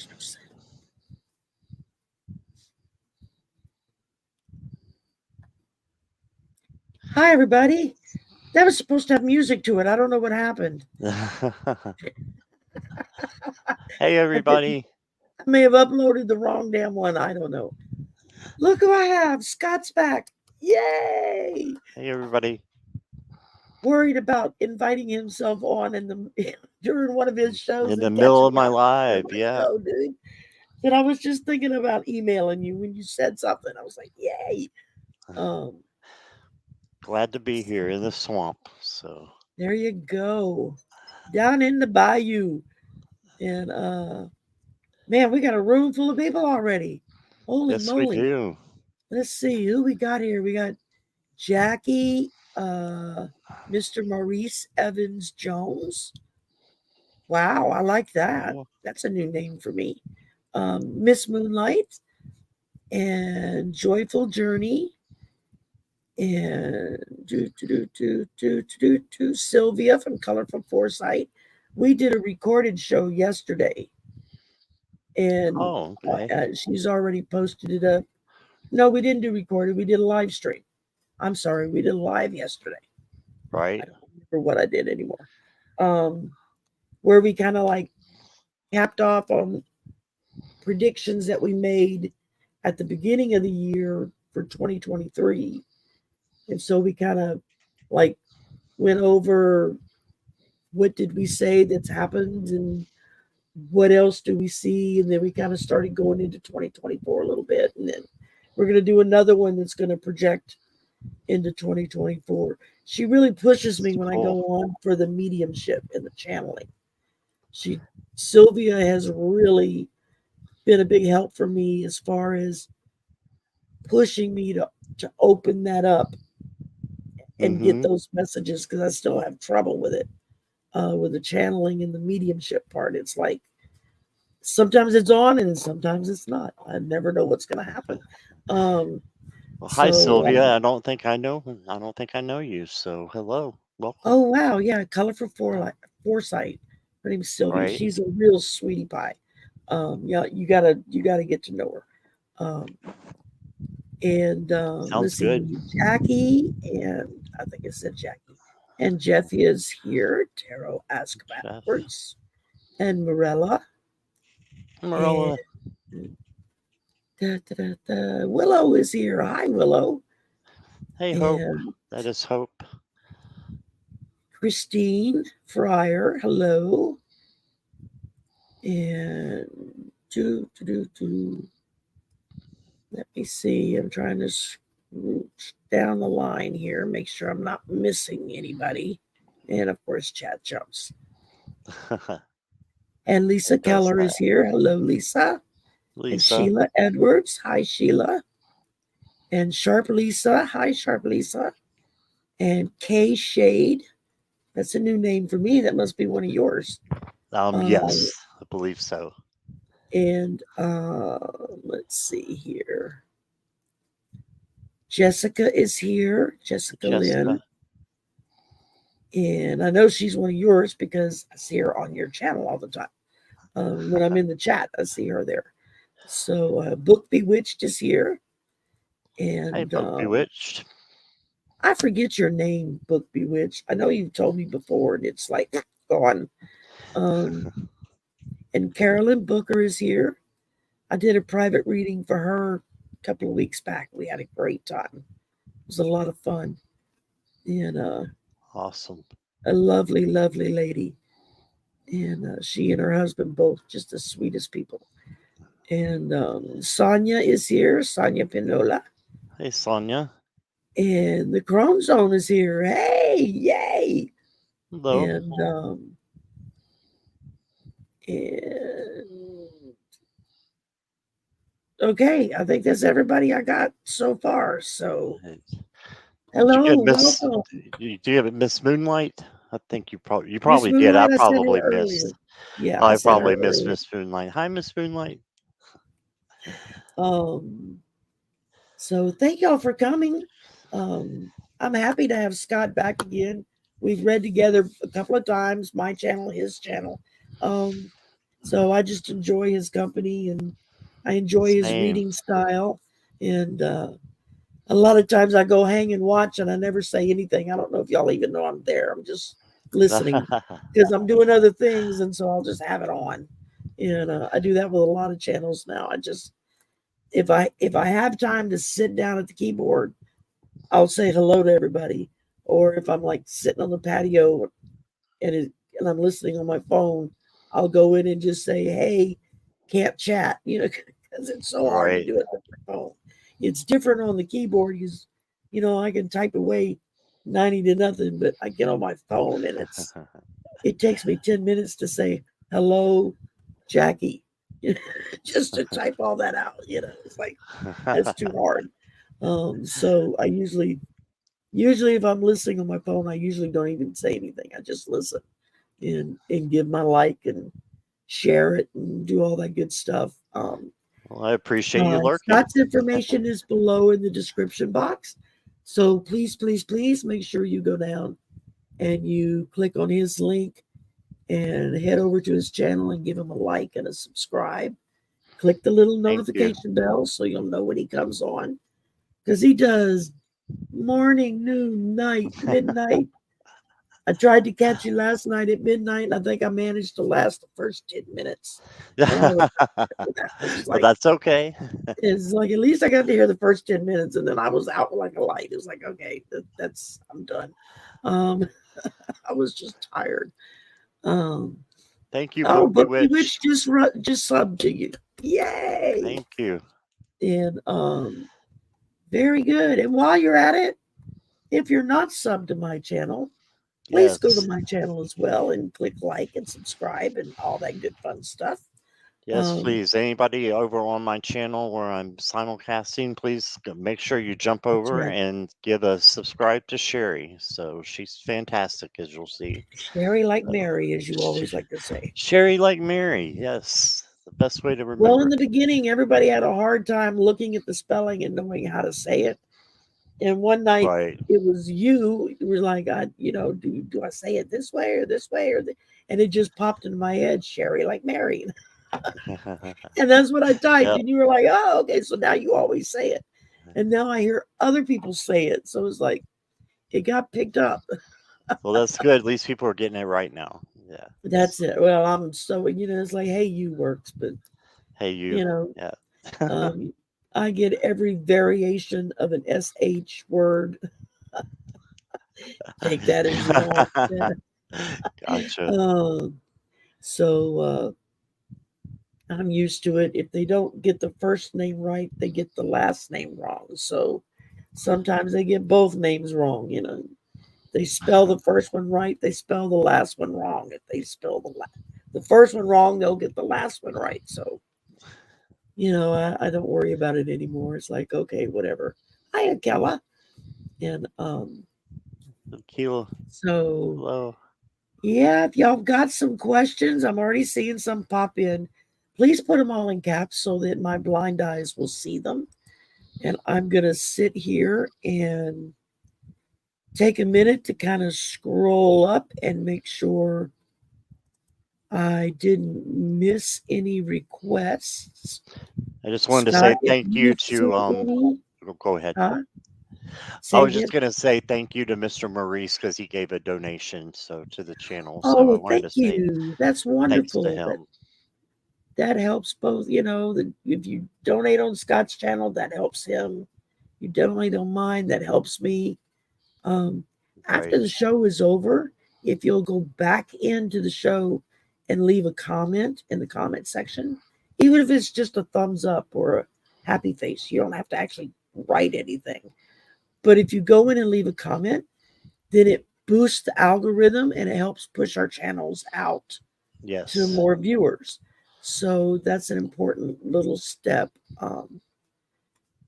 There's no sound. Hi, everybody. That was supposed to have music to it. I don't know what happened. Hey, everybody. I may have uploaded the wrong damn one. I don't know. Look who I have. Scott's back. Yay. Hey, everybody. Worried about inviting himself on during one of his shows. In the and middle catching of my up. live, Let's yeah. go, dude. And I was just thinking about emailing you when you said something. I was like, yay. Glad to be here in the swamp. So There you go. Down in the bayou. And man, we got a room full of people already. Holy yes, we moly. do. Let's see who we got here. We got Jackie, Mr. Maurice Evans Jones. Wow, I like that. Cool. That's a new name for me. Miss Moonlight and Joyful Journey and Sylvia from Colorful Foresight. We did a recorded show yesterday, and Oh, okay. she's already posted it up. No, we didn't do recorded. We did a live stream. I'm sorry, we did a live yesterday. I Right. don't remember what I did anymore. Where we kind of like capped off on predictions that we made at the beginning of the year for 2023. And so we kind of like went over what did we say that's happened and what else do we see. And then we kind of started going into 2024 a little bit. And then we're going to do another one that's going to project into 2024. She really pushes me when I go on for the mediumship and the channeling. Sylvia has really been a big help for me as far as pushing me to open that up and get those messages, because I still have trouble with it, with the channeling and the mediumship part. It's like sometimes it's on and sometimes it's not. I never know what's going to happen. Well, hi, Sylvia. I don't think I know you. So hello, welcome. Oh wow, yeah, Colorful Foresight. Her name's Sylvia. Right. She's a real sweetie pie. Yeah, you gotta get to know her. And Sounds let's see, good. Jackie, and I think it said Jackie, and Jeffy is here. Tarot Ask Backwards, and Morella, and Marilla. Willow is here. Hi, Willow. Hey, Hope. And That is Hope. Christine Fryer. Hello. And let me see. I'm trying to scrooge down the line here, make sure I'm not missing anybody. And of course, chat jumps. And Lisa Keller is here. Hello, Lisa. And Sheila Edwards. Hi, Sheila. And Sharp Lisa. Hi, Sharp Lisa. And Kay Shade. That's a new name for me. That must be one of yours. Yes, I believe so. And let's see here. Jessica is here. Jessica Lynn. And I know she's one of yours because I see her on your channel all the time. When I'm in the chat, I see her there. So Book Bewitched is here. And hey, Book Bewitched. I forget your name, Book Bewitched. I know you've told me before, and it's like gone. And Carolyn Booker is here. I did a private reading for her a couple of weeks back. We had a great time. It was a lot of fun. And awesome. A lovely, lovely lady. And she and her husband both just the sweetest people. And Sonia is here, Sonia Pinola. Hey, Sonia. And the Chrome Zone is here. Hey, yay! Hello. And okay, I think that's everybody I got so far. So hello, welcome. Do you have Miss Moonlight? I think you probably Moonlight, did. I said probably her missed. earlier. Yeah, I probably missed Miss Moonlight. Hi, Miss Moonlight. So thank y'all for coming. I'm happy to have Scott back again. We've read together a couple of times, my channel, his channel. So I just enjoy his company, and I enjoy his Same. reading style. And a lot of times I go hang and watch, and I never say anything. I don't know if y'all even know I'm there. I'm just listening because I'm doing other things, and so I'll just have it on. And I do that with a lot of channels now. I just if I have time to sit down at the keyboard, I'll say hello to everybody. Or if I'm like sitting on the patio and I'm listening on my phone, I'll go in and just say, "Hey, can't chat," because it's so hard to Right. do it on your phone. It's different on the keyboard because, I can type away 90 to nothing, but I get on my phone and it takes me 10 minutes to say hello, Jackie, just to type all that out. It's like that's too hard. So I usually if I'm listening on my phone, I usually don't even say anything. I just listen and give my like and share it and do all that good stuff. Well, I appreciate you lurking. Scott's information is below in the description box. So please, please, please make sure you go down and you click on his link and head over to his channel and give him a like and a subscribe. Click the little Thank you. notification bell so you'll know when he comes on, because he does morning, noon, night, midnight. I tried to catch you last night at midnight, and I think I managed to last the first 10 minutes. And I was Well, like, that's okay. it's like, at least I got to hear the first 10 minutes, and then I was out like a light. It was like, okay, I'm done. I was just tired. Thank you, Oh, Book Book Bewitch. Bewitch just subbed to you. Yay! Thank you. And very good. And while you're at it, if you're not subbed to my channel, please go to Yes. my channel as well and click like and subscribe and all that good fun stuff. Yes, please. Anybody over on my channel where I'm simulcasting, please make sure you jump That's over right. and give a subscribe to Sherry. So she's fantastic, as you'll see. Sherry like Mary, as you always like to say. Sherry like Mary. Yes, the best way to Well, in remember. the beginning, everybody had a hard time looking at the spelling and knowing how to say it. And one night, Right. it was you were like, do I say it this way or this way and it just popped into my head, Sherry like Mary, and that's what I typed. Yep. And you were like, oh, okay, so now you always say it, and now I hear other people say it, so it's like it got picked up. Well, that's good. At least people are getting it right now. Yeah. That's it. Well, I'm so it's like, hey, you works, but Hey, you. you know, Yeah. um, I get every variation of an sh word. Take that as you want. Gotcha. So I'm used to it. If they don't get the first name right, they get the last name wrong. So sometimes they get both names wrong. They spell the first one right, they spell the last one wrong. If they spell the first one wrong, they'll get the last one right. So I don't worry about it anymore. It's like, okay, whatever. Hi, Akela. And Kilo. so Hello. yeah, if y'all got some questions, I'm already seeing some pop in. Please put them all in caps so that my blind eyes will see them. And I'm going to sit here and take a minute to kind of scroll up and make sure I didn't miss any requests. I just wanted to Scott, say if thank you you see to any, go ahead. I say was just again. gonna say thank you to Mr. Maurice because he gave a donation to the channel. So Oh, I well, wanted thank to say you. That's thanks to wonderful. him. That helps both. If you donate on Scott's channel, that helps him. You donate on mine, that helps me. After Right. the show is over, if you'll go back into the show and leave a comment in the comment section, even if it's just a thumbs up or a happy face, you don't have to actually write anything. But if you go in and leave a comment, then it boosts the algorithm and it helps push our channels out to Yes. more viewers. So that's an important little step.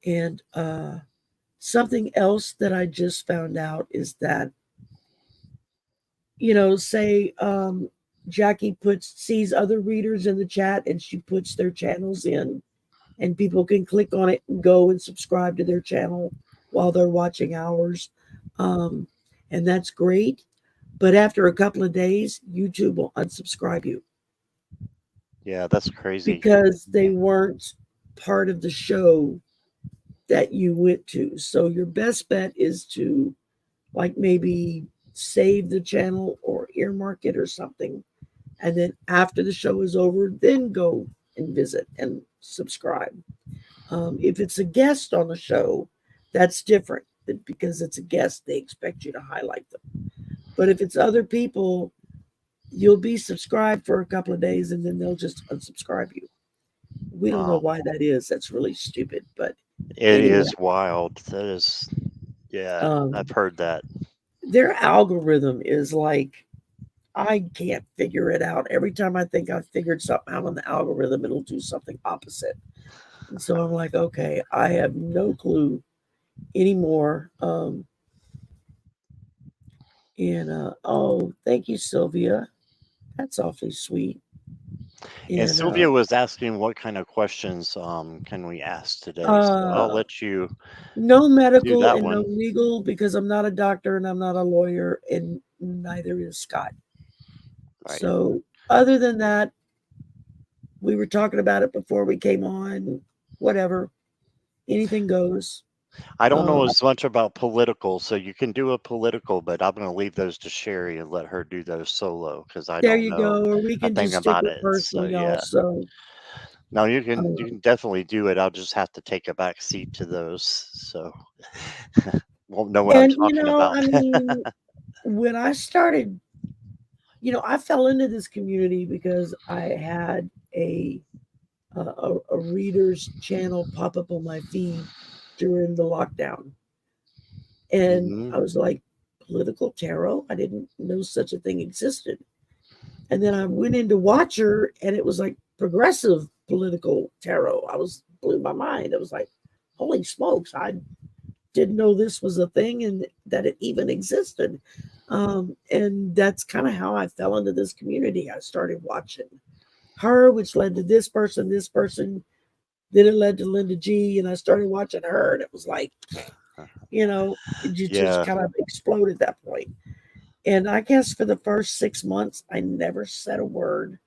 And something else that I just found out is that, say Jackie sees other readers in the chat and she puts their channels in, and people can click on it and go and subscribe to their channel while they're watching ours. And that's great. But after a couple of days, YouTube will unsubscribe you. Yeah, that's crazy. because they weren't part of the show that you went to. So your best bet is to like maybe save the channel or earmark it or something. And then after the show is over, then go and visit and subscribe. If it's a guest on the show, that's different because it's a guest. They expect you to highlight them. But if it's other people, you'll be subscribed for a couple of days and then they'll just unsubscribe you. We don't know why that is. That's really stupid. But It anyway, is wild. That is, yeah, I've heard that. their algorithm is like, I can't figure it out. Every time I think I've figured something out on the algorithm, it'll do something opposite. And so I'm like, okay, I have no clue anymore. Oh, thank you, Sylvia. That's awfully sweet. And And Sylvia was asking what kind of questions can we ask today. So I'll let you no do medical that and no one. legal because I'm not a doctor and I'm not a lawyer and neither is Scott. Right. So other than that, we were talking about it before we came on. Whatever, anything goes. I don't know as much about political, so you can do a political, but I'm going to leave those to Sherry and let her do those solo because I There don't you know go. Or we a can thing just stick about with it. So personal, yeah, also. no, you can definitely do it. I'll just have to take a back seat to those, so won't know what I'm And talking about. I mean, when I started, I fell into this community because I had a reader's channel pop up on my feed during the lockdown. And I was like, political tarot? I didn't know such a thing existed. And then I went into Watcher and it was like progressive political tarot. I was blew my mind. I was like, holy smokes, I didn't know this was a thing and that it even existed. And that's kind of how I fell into this community. I started watching her, which led to this person. Then it led to Linda G, and I started watching her, and it was like, it just kind of exploded at that point. And I guess for the first 6 months, I never said a word.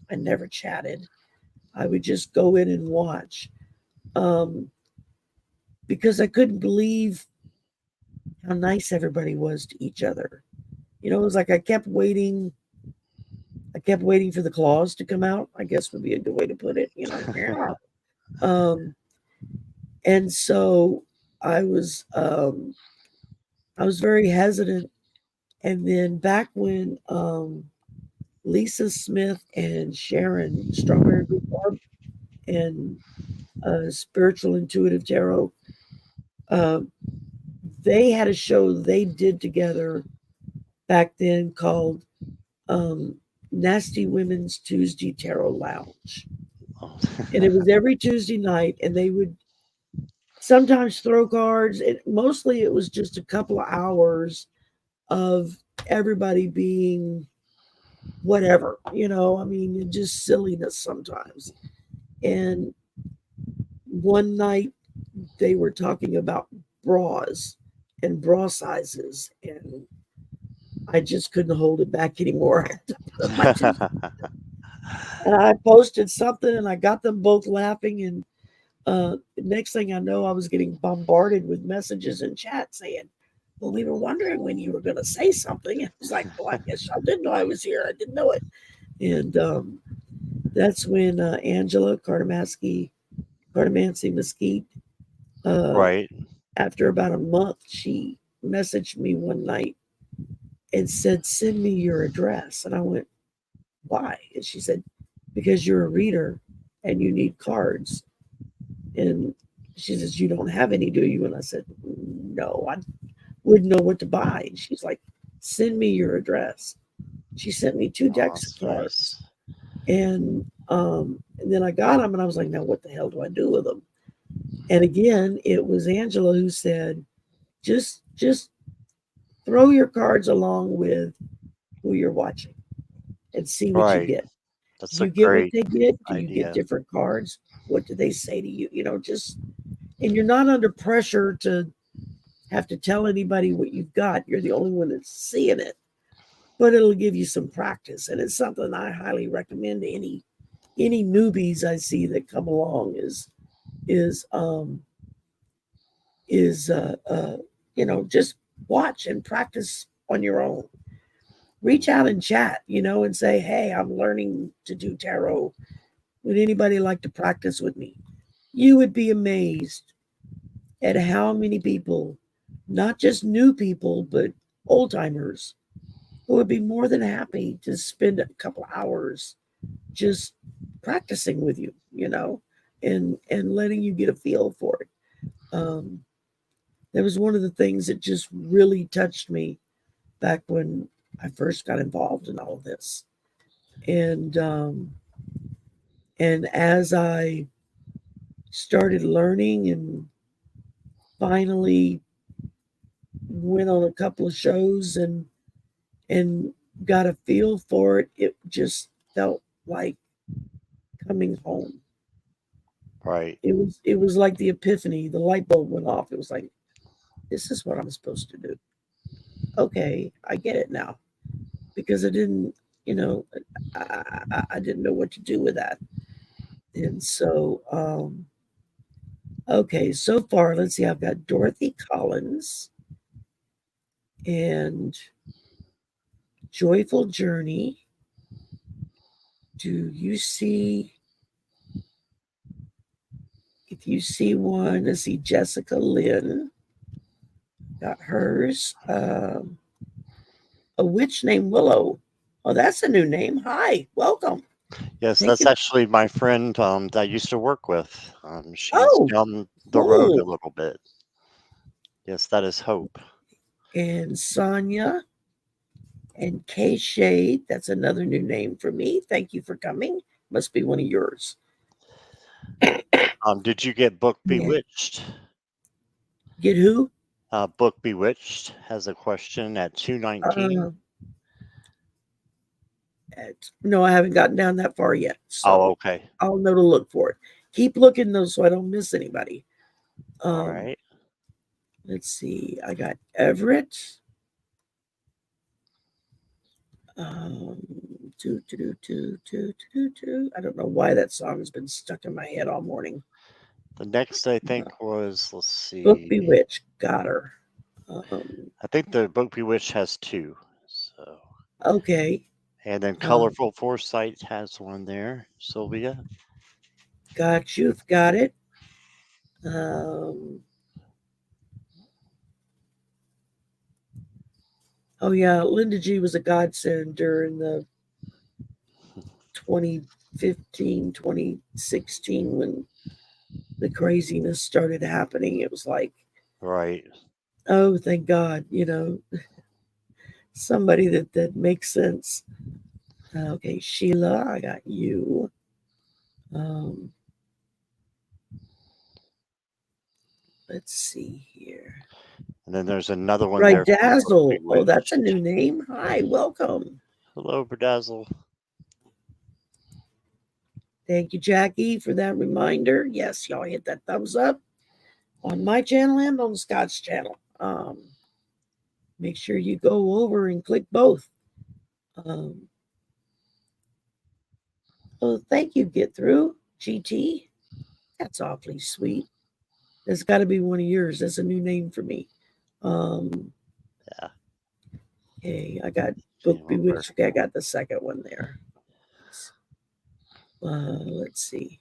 I never chatted. I would just go in and watch because I couldn't believe how nice everybody was to each other. It was like I kept waiting. I kept waiting for the claws to come out, I guess would be a good way to put it. And so I was very hesitant. And then back when Lisa Smith and Sharon Strawberry Rhubarb and Spiritual Intuitive Tarot, they had a show they did together back then called Nasty Women's Tuesday Tarot Lounge. And it was every Tuesday night, and they would sometimes throw cards. Mostly it was just a couple of hours of everybody being whatever, just silliness sometimes. And one night they were talking about bras and bra sizes, and I just couldn't hold it back anymore. And I posted something and I got them both laughing. And next thing I know, I was getting bombarded with messages in chat saying, well, we were wondering when you were going to say something. It was like, well, I guess y'all didn't know I was here. I didn't know it. And that's when Angela Cardamancy Mesquite, Right. after about a month, she messaged me one night and said, send me your address. And I went, why? And she said, because you're a reader and you need cards. And she says, you don't have any, do you? And I said, no, I wouldn't know what to buy. And she's like, send me your address. She sent me 2 decks of cards. Nice. And then I got them and I was like, now what the hell do I do with them? And again, it was Angela who said, just throw your cards along with who you're watching and see what you get. That's do you get what they get? Do you get different cards? What do they say to you? And you're not under pressure to have to tell anybody what you've got. You're the only one that's seeing it. But it'll give you some practice. And it's something I highly recommend to any any newbies I see that come along is just watch and practice on your own. Reach out and chat, and say, hey, I'm learning to do tarot. Would anybody like to practice with me? You would be amazed at how many people, not just new people, but old timers, who would be more than happy to spend a couple hours just practicing with you, and letting you get a feel for it. That was one of the things that just really touched me back when I first got involved in all of this. And as I started learning and finally went on a couple of shows and got a feel for it, it just felt like coming home. Right. It was like the epiphany, the light bulb went off. It was like, this is what I'm supposed to do. Okay, I get it now. Because I didn't, I didn't know what to do with that. And so, okay, so far, let's see, I've got Dorothy Collins and Joyful Journey. Do you see, if you see one, let's see, Jessica Lynn, got hers. A witch named Willow. Oh, that's a new name. Hi, welcome. Yes, Thank that's you. actually my friend that I used to work with. She's Oh, down the road a cool. little bit. Yes, that is Hope. And Sonia and K Shade. That's another new name for me. Thank you for coming. Must be one of yours. Did you get Book Yeah. Bewitched? Get who? Book Bewitched has a question at 219. No, I haven't gotten down that far yet. So Oh, okay. I'll know to look for it. Keep looking though, so I don't miss anybody. All right. Let's see. I got Everett. I don't know why that song has been stuck in my head all morning. The next, I think, was, let's see. Book Bewitched. Got her. I think the Book Bewitched has 2. So. Okay. And then Colorful Foresight has one there, Sylvia. Got you. Got it. Oh yeah, Linda G was a godsend during the 2015, 2016 when the craziness started happening. It was like, right. Oh, thank God, somebody that makes sense. Okay, Sheila, I got you. Let's see here. And then there's another one Right, there. Dazzle. Oh, that's a new name. Hi, welcome. Hello, Bedazzle. Thank you, Jackie, for that reminder. Yes, y'all hit that thumbs up on my channel and on Scott's channel. Make sure you go over and click both. Oh, thank you, Get Through, GT. That's awfully sweet. That's got to be one of yours. That's a new name for me. Yeah. Okay, I got Book Bewitched. Okay, I got the second one there. Let's see.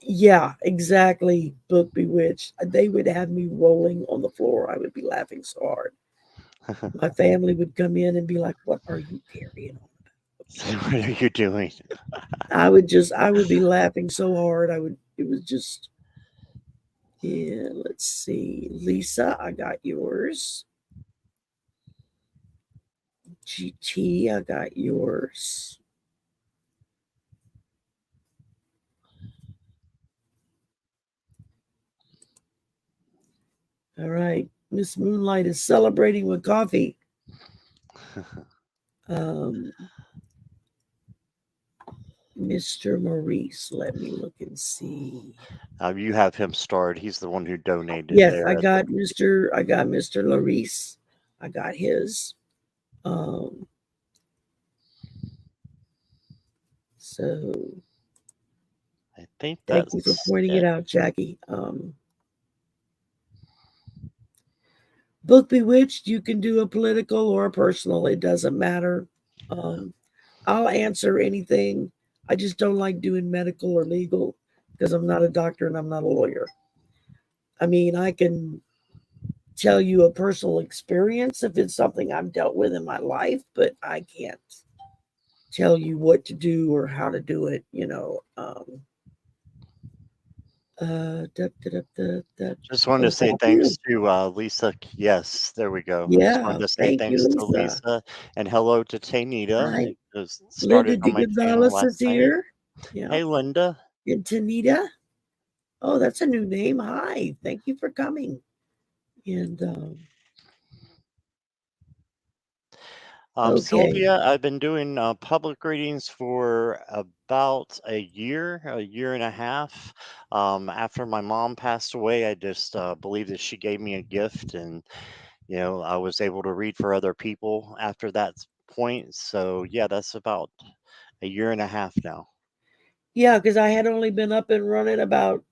Yeah, exactly. Book Bewitched. They would have me rolling on the floor. I would be laughing so hard. My family would come in and be like, "What are you carrying on?" What are you doing? I would be laughing so hard. It was just, yeah, let's see. Lisa, I got yours. GT, I got yours. All right. Miss Moonlight is celebrating with coffee. Mr. Maurice, let me look and see. You have him starred. He's the one who donated. Yes, there I got Mr. Maurice. I got his. So I think thank you for that's pointing it. it out, Jackie. Book Bewitched, you can do a political or a personal. It doesn't matter. I'll answer anything. I just don't like doing medical or legal because I'm not a doctor and I'm not a lawyer. I mean, I can tell you a personal experience if it's something I've dealt with in my life, but I can't tell you what to do or how to do it, you know. Just wanted to Oh, say thank thanks you. to Lisa. Yes, there we go. Just Yeah, wanted to say thank you, thanks to Lisa. Lisa and hello to Tanita. Hi. It was Linda started D. on my channel Gonzalez last is night. here. Yeah. Hey, Linda. And Tanita. Oh, that's a new name. Hi. Thank you for coming. And okay. Sylvia, I've been doing public readings for about a year and a half. After my mom passed away, I just believe that she gave me a gift, and I was able to read for other people after that point. So yeah, that's about a year and a half now. Yeah, because I had only been up and running about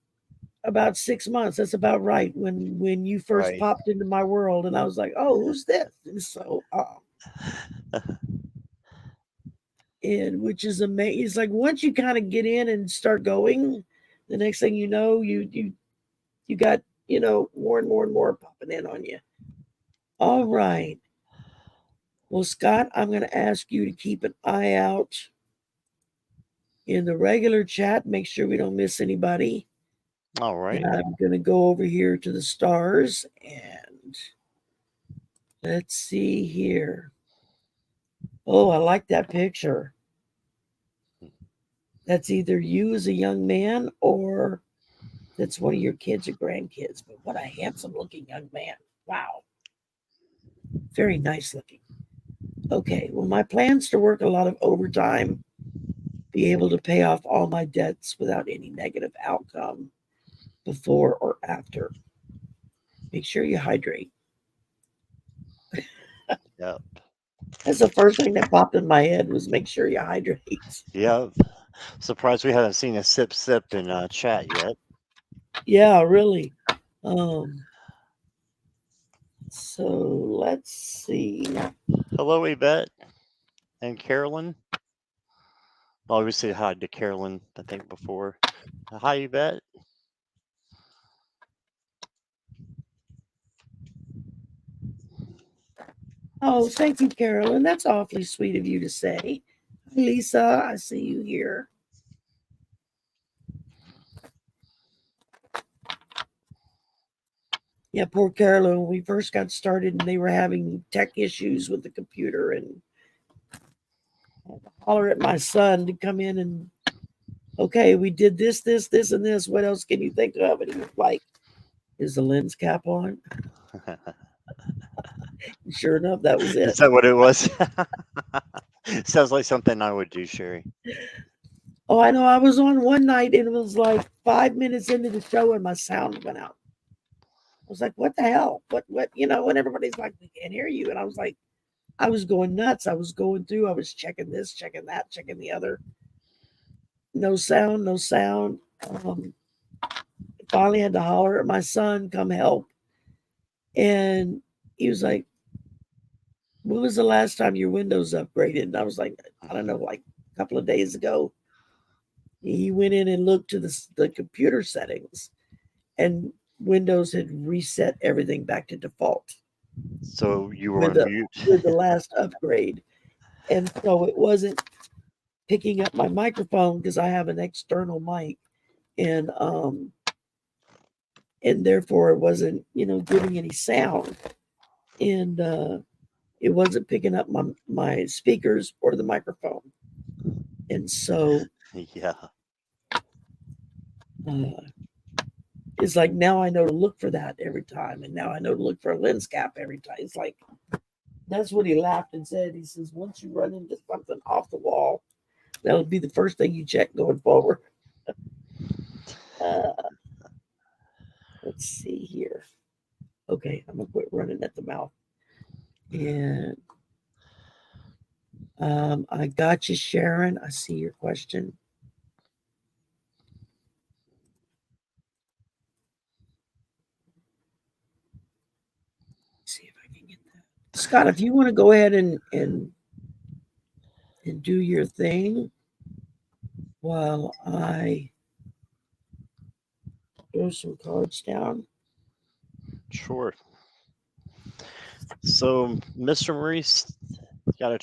6 months. That's about right when you first Right. popped into my world, and I was like, oh, who's this? And so and which is amazing. It's like once you kind of get in and start going, the next thing you know, you got more and more and more popping in on you. All right. Well, Scott, I'm going to ask you to keep an eye out in the regular chat. Make sure we don't miss anybody. All right. And I'm going to go over here to the stars and let's see here. Oh, I like that picture. That's either you as a young man or that's one of your kids or grandkids. But what a handsome looking young man. Wow. Very nice looking. Okay. Well, my plan's to work a lot of overtime, be able to pay off all my debts without any negative outcome before or after. Make sure you hydrate. Yep. That's the first thing that popped in my head was make sure you hydrate. Yep. Surprised we haven't seen a sip in chat yet. Yeah, really. So let's see. Hello, Yvette and Carolyn. Obviously, hi to Carolyn, I think, before. Hi, Yvette. Oh, thank you, Carolyn. That's awfully sweet of you to say. Hi, Lisa, I see you here. Yeah, poor Carolyn. When we first got started and they were having tech issues with the computer and I had to holler at my son to come in and okay, we did this, and this. What else can you think of? And he was like, is the lens cap on? Sure enough, that was Is it. that what it was? Sounds like something I would do, Sherry. Oh, I know. I was on one night and it was like 5 minutes into the show and my sound went out. I was like, what the hell? What, when everybody's like, we can't hear you. And I was like, I was going nuts. I was going through, I was checking this, checking that, checking the other. No sound, no sound. Finally had to holler at my son, come help. And he was like, when was the last time your Windows upgraded? And I was like, I don't know, like a couple of days ago. He went in and looked to the computer settings, and Windows had reset everything back to default. So you were with on the mute. with the last upgrade, and so it wasn't picking up my microphone because I have an external mic, and therefore it wasn't giving any sound, and it wasn't picking up my speakers or the microphone, and so Yeah. it's like now I know to look for that every time, and now I know to look for a lens cap every time. It's like that's what he laughed and said. He says, once you run into something off the wall, that'll be the first thing you check going forward. Uh, let's see here. Okay, I'm gonna quit running at the mouth. And I got you, Sharon. I see your question. See if I can get that. Scott, if you want to go ahead and do your thing while I throw some cards down. Sure. So, Mr. Maurice, got a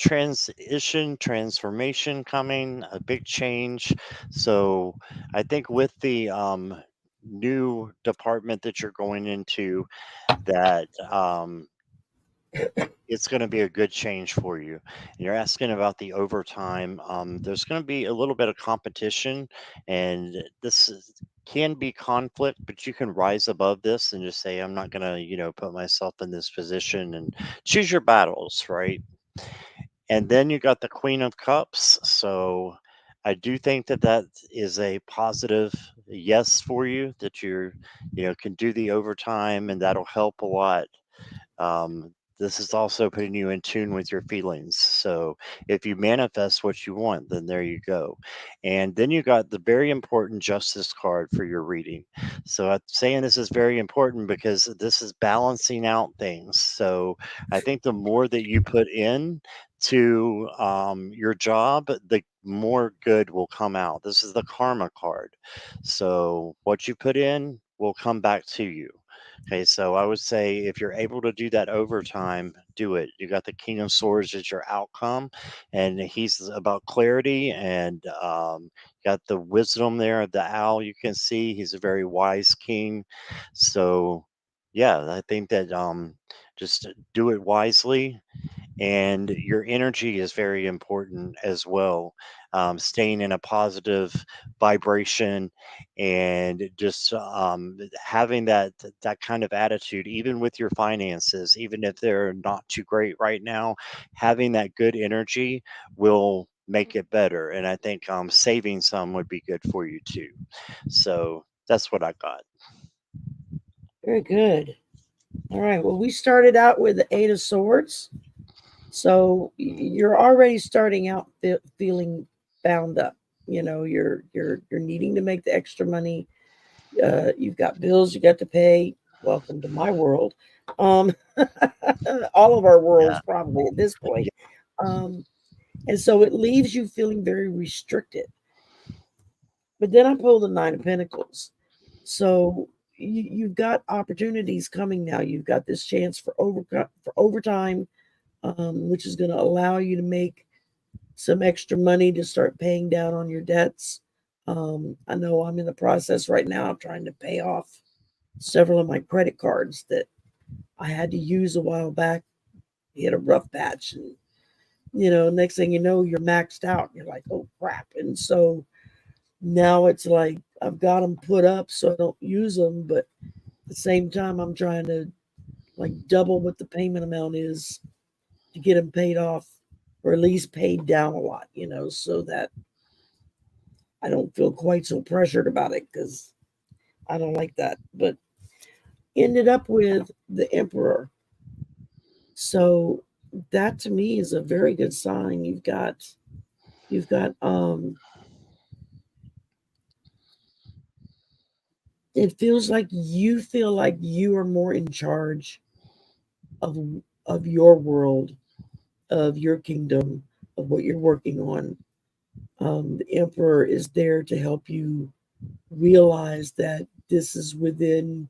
transformation coming, a big change. So, I think with the new department that you're going into, that it's going to be a good change for you. You're asking about the overtime. There's going to be a little bit of competition, and can be conflict, but you can rise above this and just say, I'm not going to, put myself in this position, and choose your battles, right? And then you got the Queen of Cups. So I do think that that is a positive yes for you, that can do the overtime, and that'll help a lot. This is also putting you in tune with your feelings. So if you manifest what you want, then there you go. And then you got the very important justice card for your reading. So I'm saying this is very important because this is balancing out things. So I think the more that you put in to your job, the more good will come out. This is the karma card. So what you put in will come back to you. Okay, so I would say if you're able to do that overtime, do it. You got the King of Swords as your outcome, and he's about clarity, and got the wisdom there of the owl. You can see he's a very wise king. So, yeah, I think that just do it wisely, and your energy is very important as well. Staying in a positive vibration, and just having that kind of attitude, even with your finances, even if they're not too great right now, having that good energy will make it better. And I think saving some would be good for you too. So that's what I got. Very good. All right. Well, we started out with the Eight of Swords. So you're already starting out feeling bound up. You're needing to make the extra money. You've got bills you got to pay. Welcome to my world. Um, all of our Yeah. worlds probably at this point. Yeah. Um, and so it leaves you feeling very restricted. But then I pull the Nine of Pentacles. So you've got opportunities coming now. You've got this chance for overtime, which is going to allow you to make some extra money to start paying down on your debts. I know I'm in the process right now of trying to pay off several of my credit cards that I had to use a while back. Hit a rough patch, and next thing you know, you're maxed out. You're like, oh crap! And so now it's like I've got them put up so I don't use them, but at the same time, I'm trying to like double what the payment amount is to get them paid off, or at least paid down a lot, so that I don't feel quite so pressured about it, because I don't like that. But ended up with the Emperor. So that to me is a very good sign. You've got it feels like you feel like you are more in charge of of your world, of your kingdom, of what you're working on. The Emperor is there to help you realize that this is within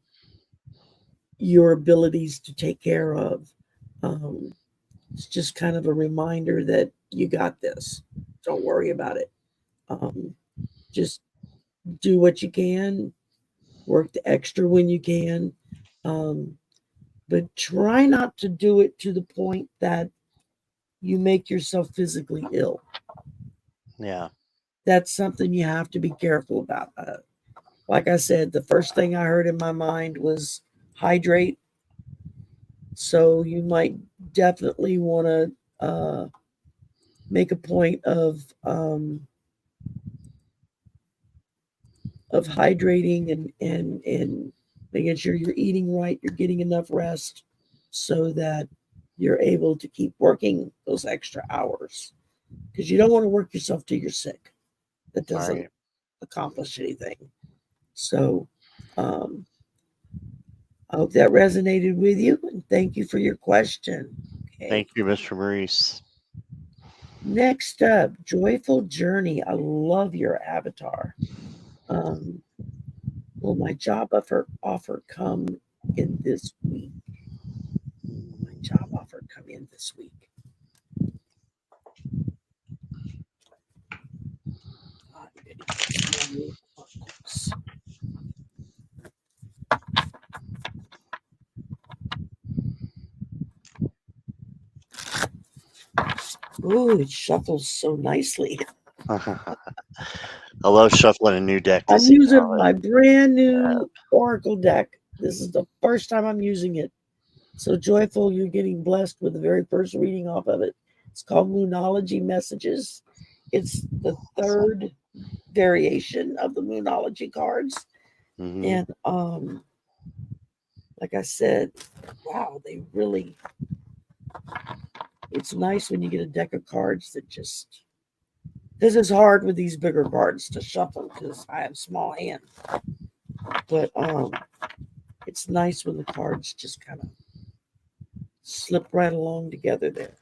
your abilities to take care of. Um, it's just kind of a reminder that you got this. Don't worry about it. Um, just do what you can, work the extra when you can, um, but try not to do it to the point that you make yourself physically ill. Yeah. That's something you have to be careful about. Like I said, the first thing I heard in my mind was hydrate. So you might definitely want to make a point of hydrating, and making sure you're eating right, you're getting enough rest, so that you're able to keep working those extra hours. because you don't want to work yourself till you're sick. That doesn't Right. accomplish anything. So I hope that resonated with you, and thank you for your question. Okay. Thank you, Mr. Maurice. Next up, Joyful Journey. I love your avatar. Will my job offer come in this week? Will my job offer come in this week? I'm going to use my oracles. Ooh, it shuffles so nicely. I love shuffling a new deck. I'm using my brand new Oracle deck. This is the first time I'm using it. So Joyful, you're getting blessed with the very first reading off of it. It's called Moonology Messages. It's the third variation of the Moonology cards. Mm-hmm. And like I said, wow, they really, it's nice when you get a deck of cards that just, this is hard with these bigger cards to shuffle because I have small hands. But it's nice when the cards just kind of slip right along together there.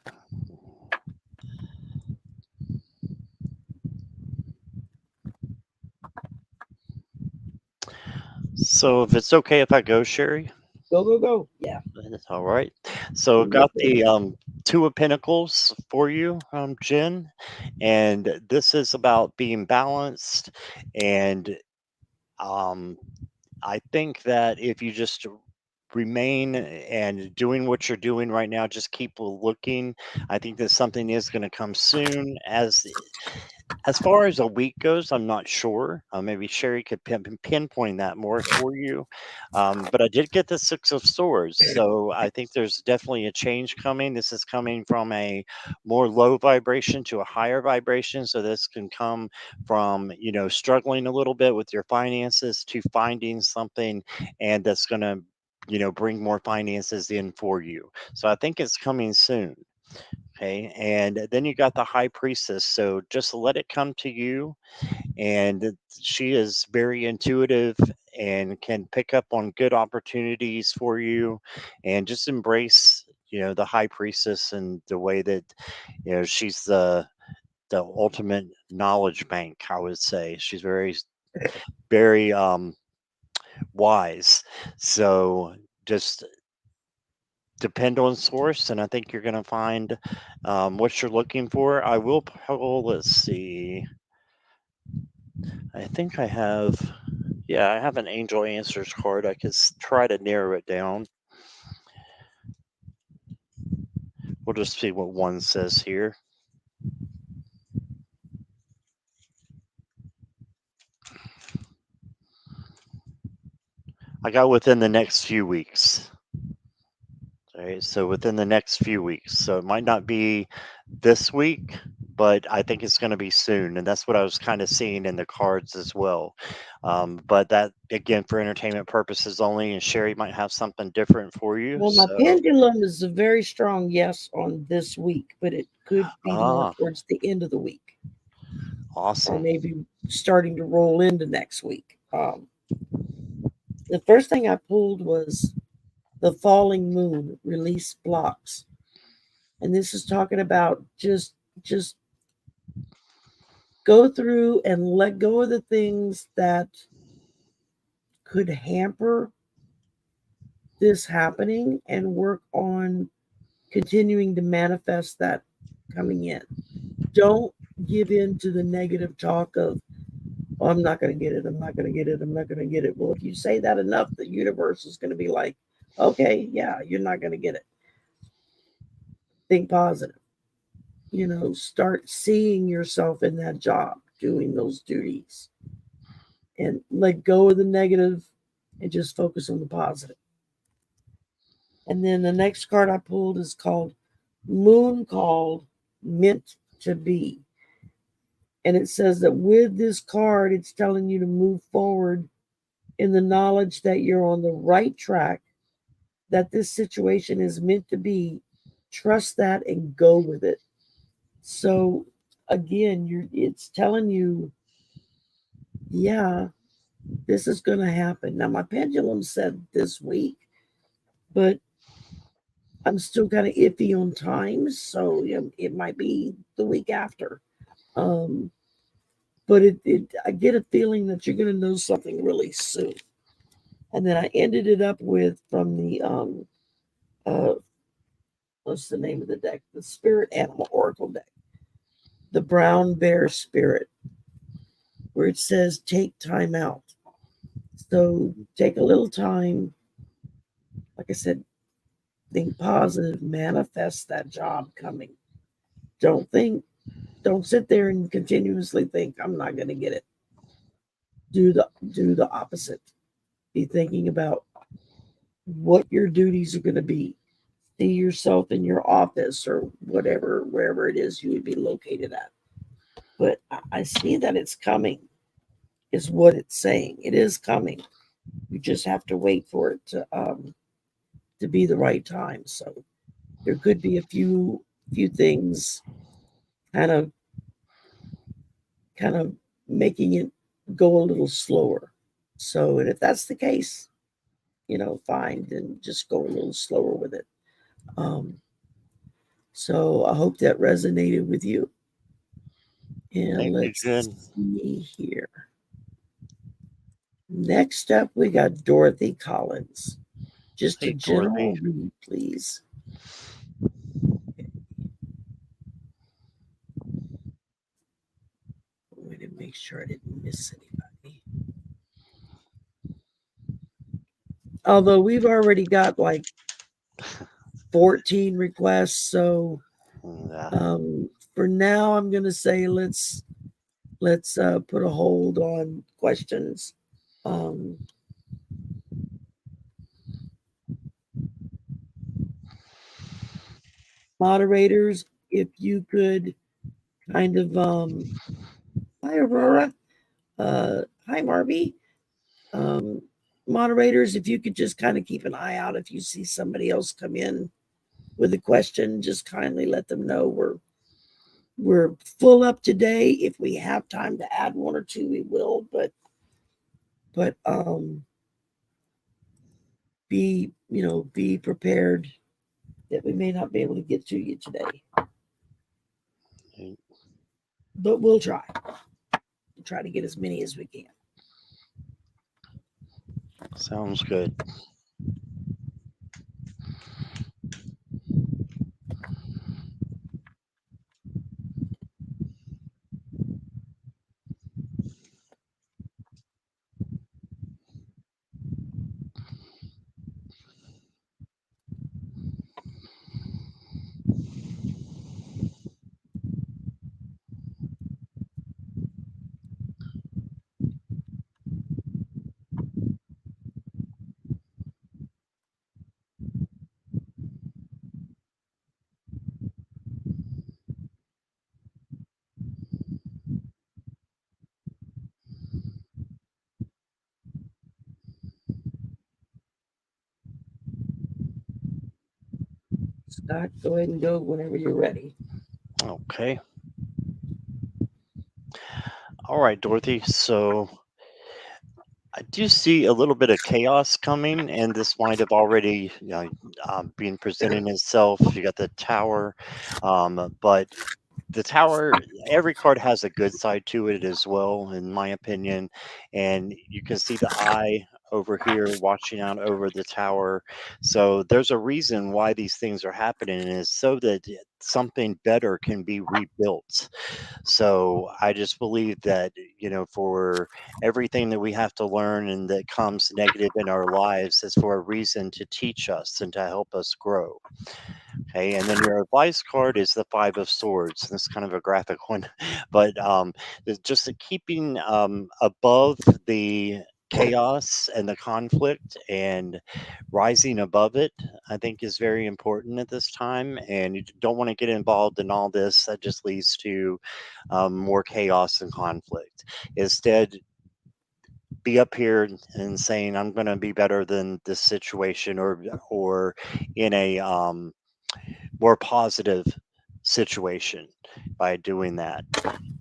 So if it's okay if I go, Sherry? Go. Yeah. All right. So I've got the Two of Pentacles for you, Jen. And this is about being balanced. And I think that if you just remain and doing what you're doing right now, just keep looking. I think that something is going to come soon. As far as a week goes, I'm not sure. Maybe Sherry could pinpoint that more for you. But I did get the Six of Swords, so I think there's definitely a change coming. This is coming from a more low vibration to a higher vibration. So this can come from, struggling a little bit with your finances to finding something, and that's going to, bring more finances in for you. So I think it's coming soon. Okay, and then you got the High Priestess. So just let it come to you. And she is very intuitive and can pick up on good opportunities for you. And just embrace, the High Priestess and the way that, she's the ultimate knowledge bank, I would say. She's very, very wise. So just depend on source, and I think you're going to find what you're looking for. I will pull, let's see. I think I have, I have an Angel Answers card. I could try to narrow it down. We'll just see what one says here. I got within the next few weeks. All right, so within the next few weeks. So it might not be this week, but I think it's going to be soon. And that's what I was kind of seeing in the cards as well. But that, again, for entertainment purposes only, and Sherry might have something different for you. Well, my pendulum is a very strong yes on this week, but it could be more towards the end of the week. Awesome. Or maybe starting to roll into next week. The first thing I pulled was the falling moon, release blocks. And this is talking about just go through and let go of the things that could hamper this happening and work on continuing to manifest that coming in. Don't give in to the negative talk of, oh, I'm not going to get it. I'm not going to get it. I'm not going to get it. Well, if you say that enough, the universe is going to be like, okay, yeah, you're not going to get it. Think positive. Start seeing yourself in that job, doing those duties, and let go of the negative and just focus on the positive. And then the next card I pulled is called Moon Called, Meant to Be. And it says that with this card, it's telling you to move forward in the knowledge that you're on the right track, that this situation is meant to be. Trust that and go with it. So again, it's telling you, yeah, this is going to happen. Now, my pendulum said this week, but I'm still kind of iffy on times, so it might be the week after. Um, but I get a feeling that you're going to know something really soon. And then I ended it up with from the uh, what's the name of the deck? The Spirit Animal Oracle deck, the Brown Bear Spirit, where it says take time out. So take a little time. Like I said, think positive, manifest that job coming. Don't think, don't sit there and continuously think I'm not going to get it. Do the opposite. Be thinking about what your duties are going to be. See yourself in your office or whatever, wherever it is you would be located at. But I see that it's coming, is what it's saying. It is coming. You just have to wait for it to be the right time. So there could be a few things kind of making it go a little slower. So, and if that's the case, fine, then just go a little slower with it. So I hope that resonated with you. And Thank you, let's Jen. see here. Next up, we got Dorothy Collins. Just a Hey, Dorothy. general read, please. I want to make sure I didn't miss anybody. Although we've already got like 14 requests, so Yeah. for now, I'm going to say let's put a hold on questions. Moderators, if you could kind of hi Aurora, hi Marby. Um, Moderators, if you could just kind of keep an eye out if you see somebody else come in with a question, just kindly let them know we're full up today. If we have time to add one or two, we will. But be prepared that we may not be able to get to you today. But we'll try. We'll try to get as many as we can. Sounds good. Scott, go ahead and go whenever you're ready. Okay. All right, Dorothy. So I do see a little bit of chaos coming, and this might have already been presenting itself. You got the tower, but the tower, every card has a good side to it as well, in my opinion. And you can see the eye over here watching out over the tower. So there's a reason why these things are happening, and it's so that something better can be rebuilt. So I just believe that, for everything that we have to learn and that comes negative in our lives is for a reason to teach us and to help us grow. Okay, and then your advice card is the Five of Swords. That's kind of a graphic one, but it's just keeping above the chaos and the conflict and rising above it, I think, is very important at this time. And you don't want to get involved in all this. That just leads to more chaos and conflict. Instead, be up here and saying, I'm going to be better than this situation, or in a more positive situation by doing that,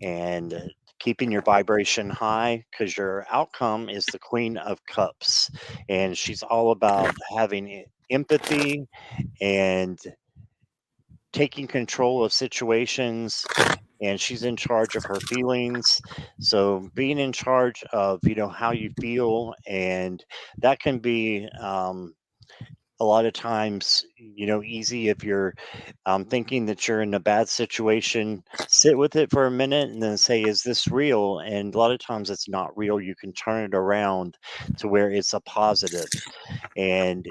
and keeping your vibration high, because your outcome is the Queen of Cups, and she's all about having empathy and taking control of situations, and she's in charge of her feelings. So being in charge of, how you feel, and that can be a lot of times, easy if you're thinking that you're in a bad situation. Sit with it for a minute and then say, is this real? And a lot of times it's not real. You can turn it around to where it's a positive, and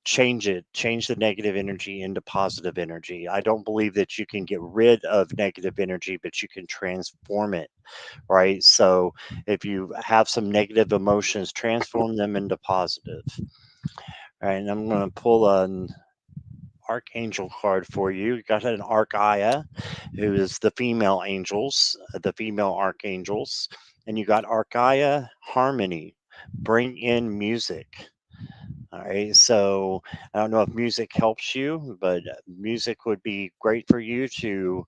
change the negative energy into positive energy. I don't believe that you can get rid of negative energy, but you can transform it, right? So if you have some negative emotions, transform them into positive. All right, and I'm going to pull an archangel card for you. You got an Archaya, who is the female angels, the female archangels, and you got Archaya harmony. Bring in music. All right, so I don't know if music helps you, but music would be great for you to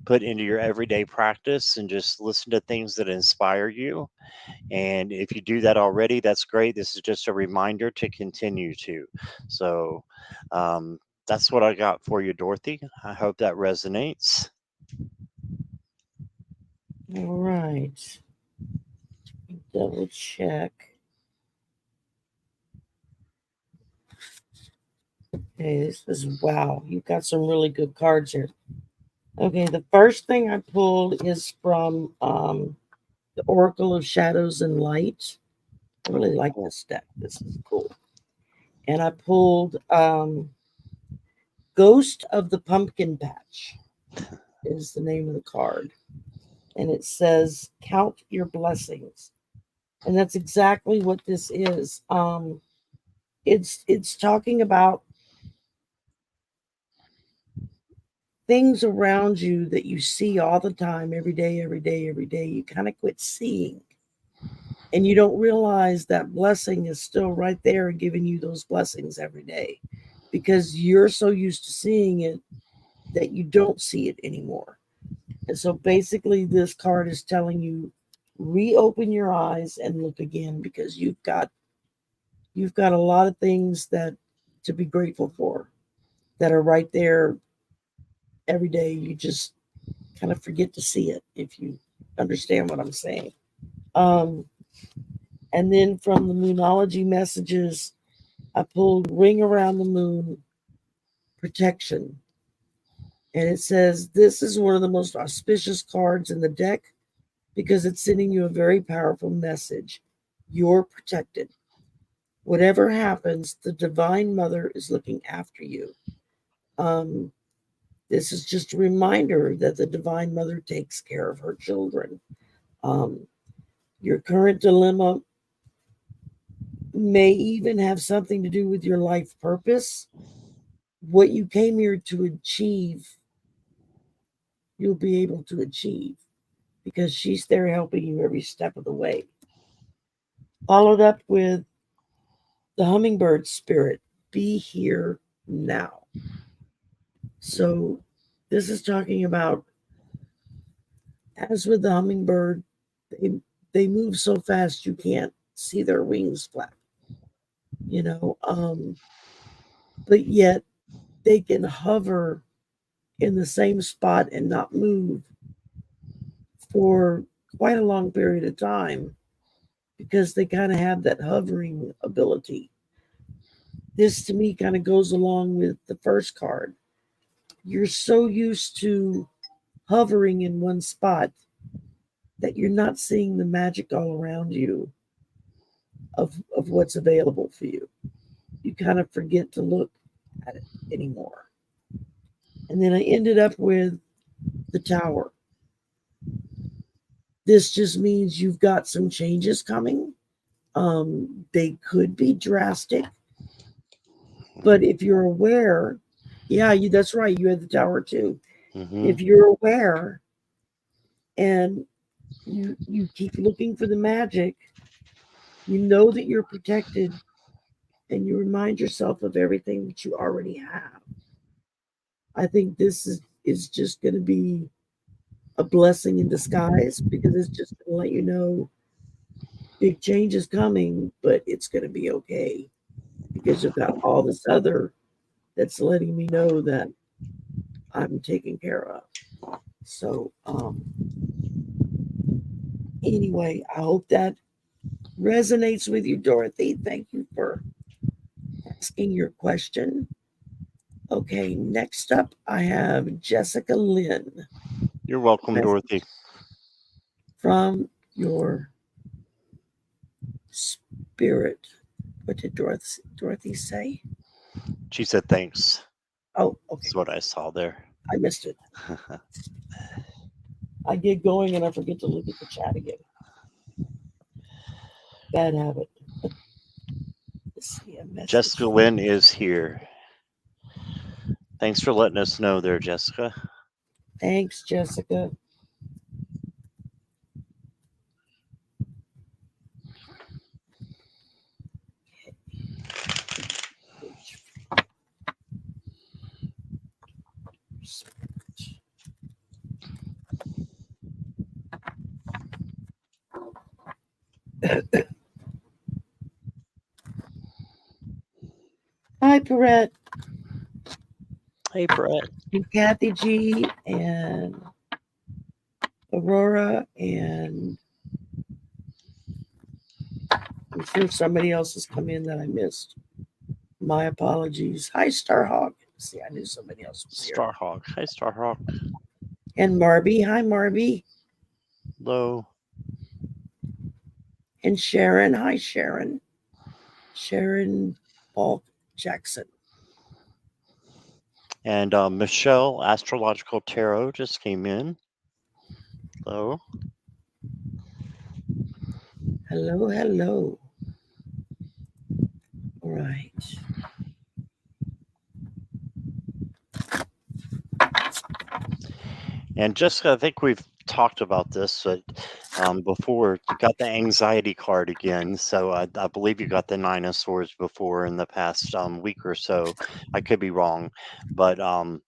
put into your everyday practice and just listen to things that inspire you. And if you do that already, that's great. This is just a reminder to continue to. So that's what I got for you, Dorothy. I hope that resonates. All right. Double check. Okay, this is wow. You've got some really good cards here. Okay, the first thing I pulled is from the Oracle of Shadows and Light. I really like this deck. This is cool. And I pulled Ghost of the Pumpkin Patch is the name of the card. And it says, count your blessings. And that's exactly what this is. It's talking about things around you that you see all the time, every day, every day, every day. You kind of quit seeing. And you don't realize that blessing is still right there and giving you those blessings every day because you're so used to seeing it that you don't see it anymore. And so basically, this card is telling you reopen your eyes and look again because you've got a lot of things that to be grateful for that are right there every day. You just kind of forget to see it if you understand what I'm saying. Um, and then from the Moonology messages, I pulled Ring Around the Moon Protection. And it says this is one of the most auspicious cards in the deck because it's sending you a very powerful message. You're protected. Whatever happens, the Divine Mother is looking after you. Um, this is just a reminder that the Divine Mother takes care of her children. Um, your current dilemma may even have something to do with your life purpose. What you came here to achieve, you'll be able to achieve because she's there helping you every step of the way. Followed up with the hummingbird spirit, be here now. So this is talking about, as with the hummingbird, they move so fast you can't see their wings flap, you know, but yet they can hover in the same spot and not move for quite a long period of time because they kind of have that hovering ability. This to me kind of goes along with the first card. You're so used to hovering in one spot that you're not seeing the magic all around you of what's available for you. You kind of forget to look at it anymore. And then I ended up with the Tower. This just means you've got some changes coming. They could be drastic, but if you're aware, that's right. You had the Tower too. Mm-hmm. If you're aware and you keep looking for the magic, you know that you're protected, and you remind yourself of everything that you already have. I think this is is just going to be a blessing in disguise, because it's just going to let you know big change is coming, but it's going to be okay, because you've got all this other that's letting me know that I'm taken care of. So, anyway, I hope that resonates with you, Dorothy. Thank you for asking your question. Okay, next up, I have Jessica Lynn. You're welcome, Dorothy. From your spirit. What did Dorothy say? She said thanks. Oh, okay. That's what I saw there. I missed it. I get going and I forget to look at the chat again. Bad habit. Let's see a message. Jessica Lynn is here. Thanks for letting us know there, Jessica. Thanks, Jessica. Hi, Perrette. Hey, Brett. And Kathy G. and Aurora, and I'm sure somebody else has come in that I missed. My apologies. Hi, Starhawk. See, I knew somebody else was here. Starhawk. Hi, Starhawk. And Marby. Hi, Marby. Hello. And Sharon. Hi, Sharon. Sharon Paul Jackson. And Michelle, Astrological Tarot, just came in. Hello. Hello, hello. All right. And Jessica, I think we've talked about this before. You got the anxiety card again. So I believe you got the Nine of Swords before in the past week or so. I could be wrong. But I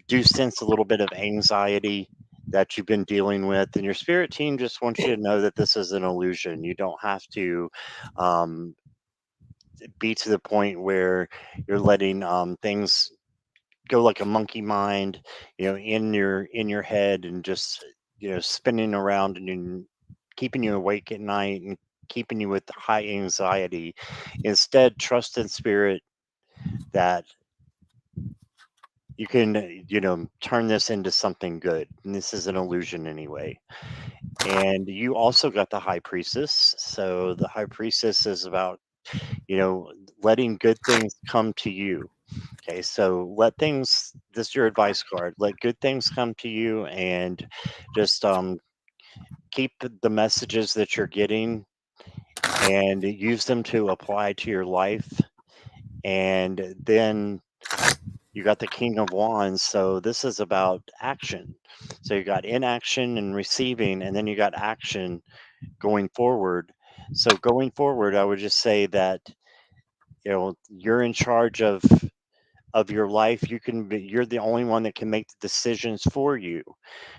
do sense a little bit of anxiety that you've been dealing with. And your spirit team just wants you to know that this is an illusion. You don't have to be to the point where you're letting things go like a monkey mind, in your head, and just spinning around and keeping you awake at night and keeping you with high anxiety. Instead, trust in spirit that you can turn this into something good, and this is an illusion anyway. And you also got the High Priestess. So the High Priestess is about letting good things come to you. Okay, so this is your advice card. Let good things come to you, and just keep the messages that you're getting and use them to apply to your life. And then you got the King of Wands. So this is about action. So you got inaction and receiving, and then you got action going forward. So going forward, I would just say that you're in charge of your life. You're the only one that can make the decisions for you.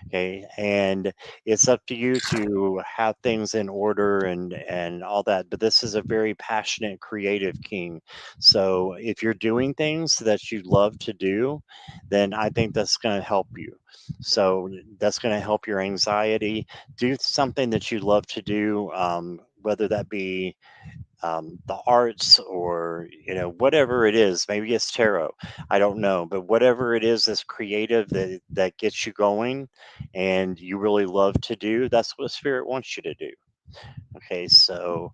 Okay, and it's up to you to have things in order and all that. But this is a very passionate, creative king. So if you're doing things that you love to do, then I think that's going to help you. So that's going to help your anxiety. Do something that you love to do, whether that be the arts, or whatever it is. Maybe it's tarot, I don't know, but whatever it is that's creative, that gets you going and you really love to do, that's what spirit wants you to do. Okay, so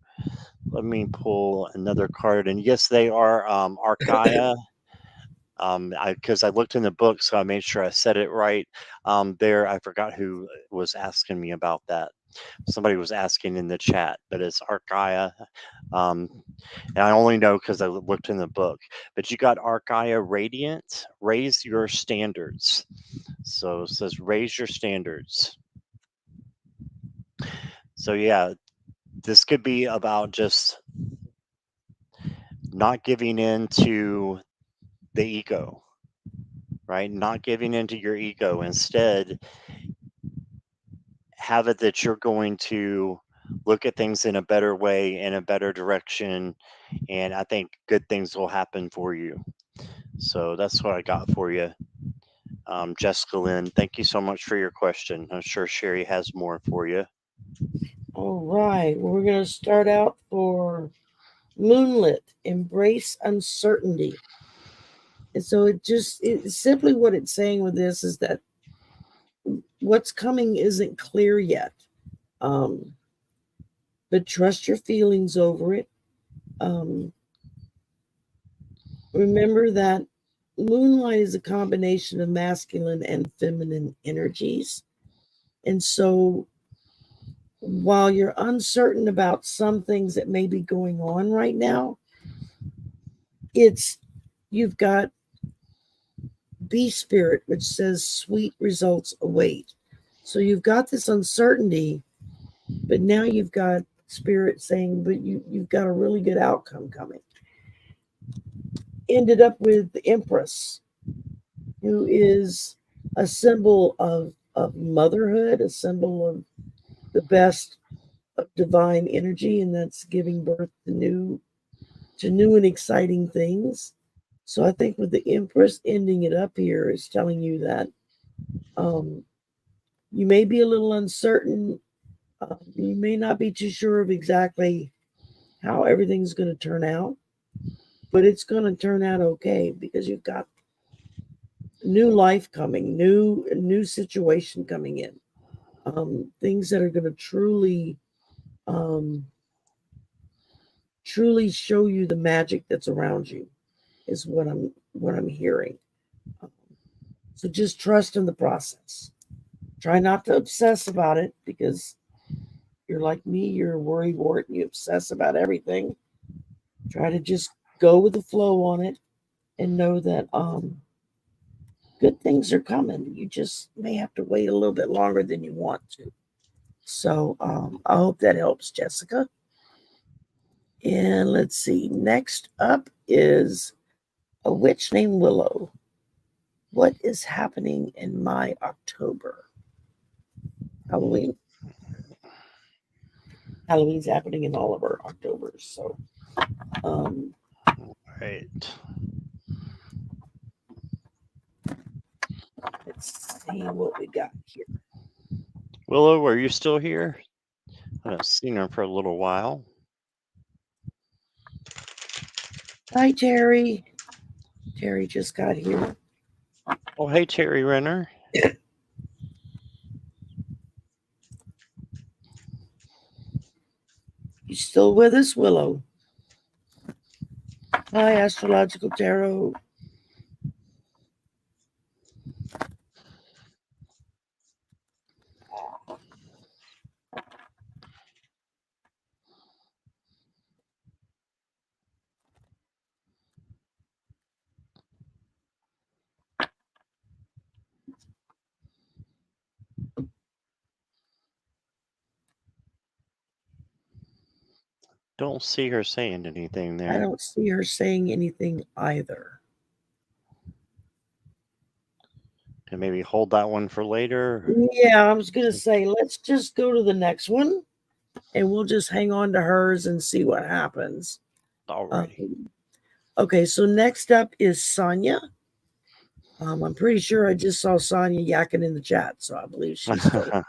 let me pull another card. And yes, they are Archaea. Because I looked in the book, so I made sure I said it right. There, I forgot who was asking me about that. Somebody was asking in the chat, but it's Archaea. And I only know because I looked in the book. But you got Archaea Radiant, raise your standards. So it says raise your standards. So yeah, this could be about just not giving in to the ego, right? Not giving into your ego. Instead, have it that you're going to look at things in a better way, in a better direction, and I think good things will happen for you. So that's what I got for you. Jessica Lynn, thank you so much for your question. I'm sure Sherry has more for you. All right. Well, we're going to start out for Moonlit, Embrace Uncertainty. And so it's simply what it's saying with this is that what's coming isn't clear yet. But trust your feelings over it. Remember that moonlight is a combination of masculine and feminine energies. And so while you're uncertain about some things that may be going on right now, you've got Bee Spirit, which says sweet results await. So you've got this uncertainty, but now you've got Spirit saying, but you've got a really good outcome coming. Ended up with the Empress, who is a symbol of motherhood, a symbol of the best of divine energy, and that's giving birth to new and exciting things. So I think with the Empress ending it up here is telling you that you may be a little uncertain. You may not be too sure of exactly how everything's going to turn out, but it's going to turn out okay because you've got new life coming, new situation coming in, things that are going to truly show you the magic that's around you is what I'm hearing. So just trust in the process. Try not to obsess about it because you're like me, you're a worry wart, you obsess about everything. Try to just go with the flow on it and know that good things are coming. You just may have to wait a little bit longer than you want to. So I hope that helps, Jessica. And let's see. Next up is a witch named Willow. What is happening in my October? Halloween. Halloween's happening in all of our Octobers. So Right. let's see what we got here. Willow, are you still here? I haven't seen her for a little while. Hi, Terry. Terry just got here. Oh, hey, Terry Renner. You still with us, Willow? Hi, Astrological Tarot. Don't see her saying anything there. I don't see her saying anything either. Can maybe hold that one for later? Yeah, I was going to say, let's just go to the next one and we'll just hang on to hers and see what happens. All right. Okay, so next up is Sonia. I'm pretty sure I just saw Sonia yakking in the chat, so I believe she's still.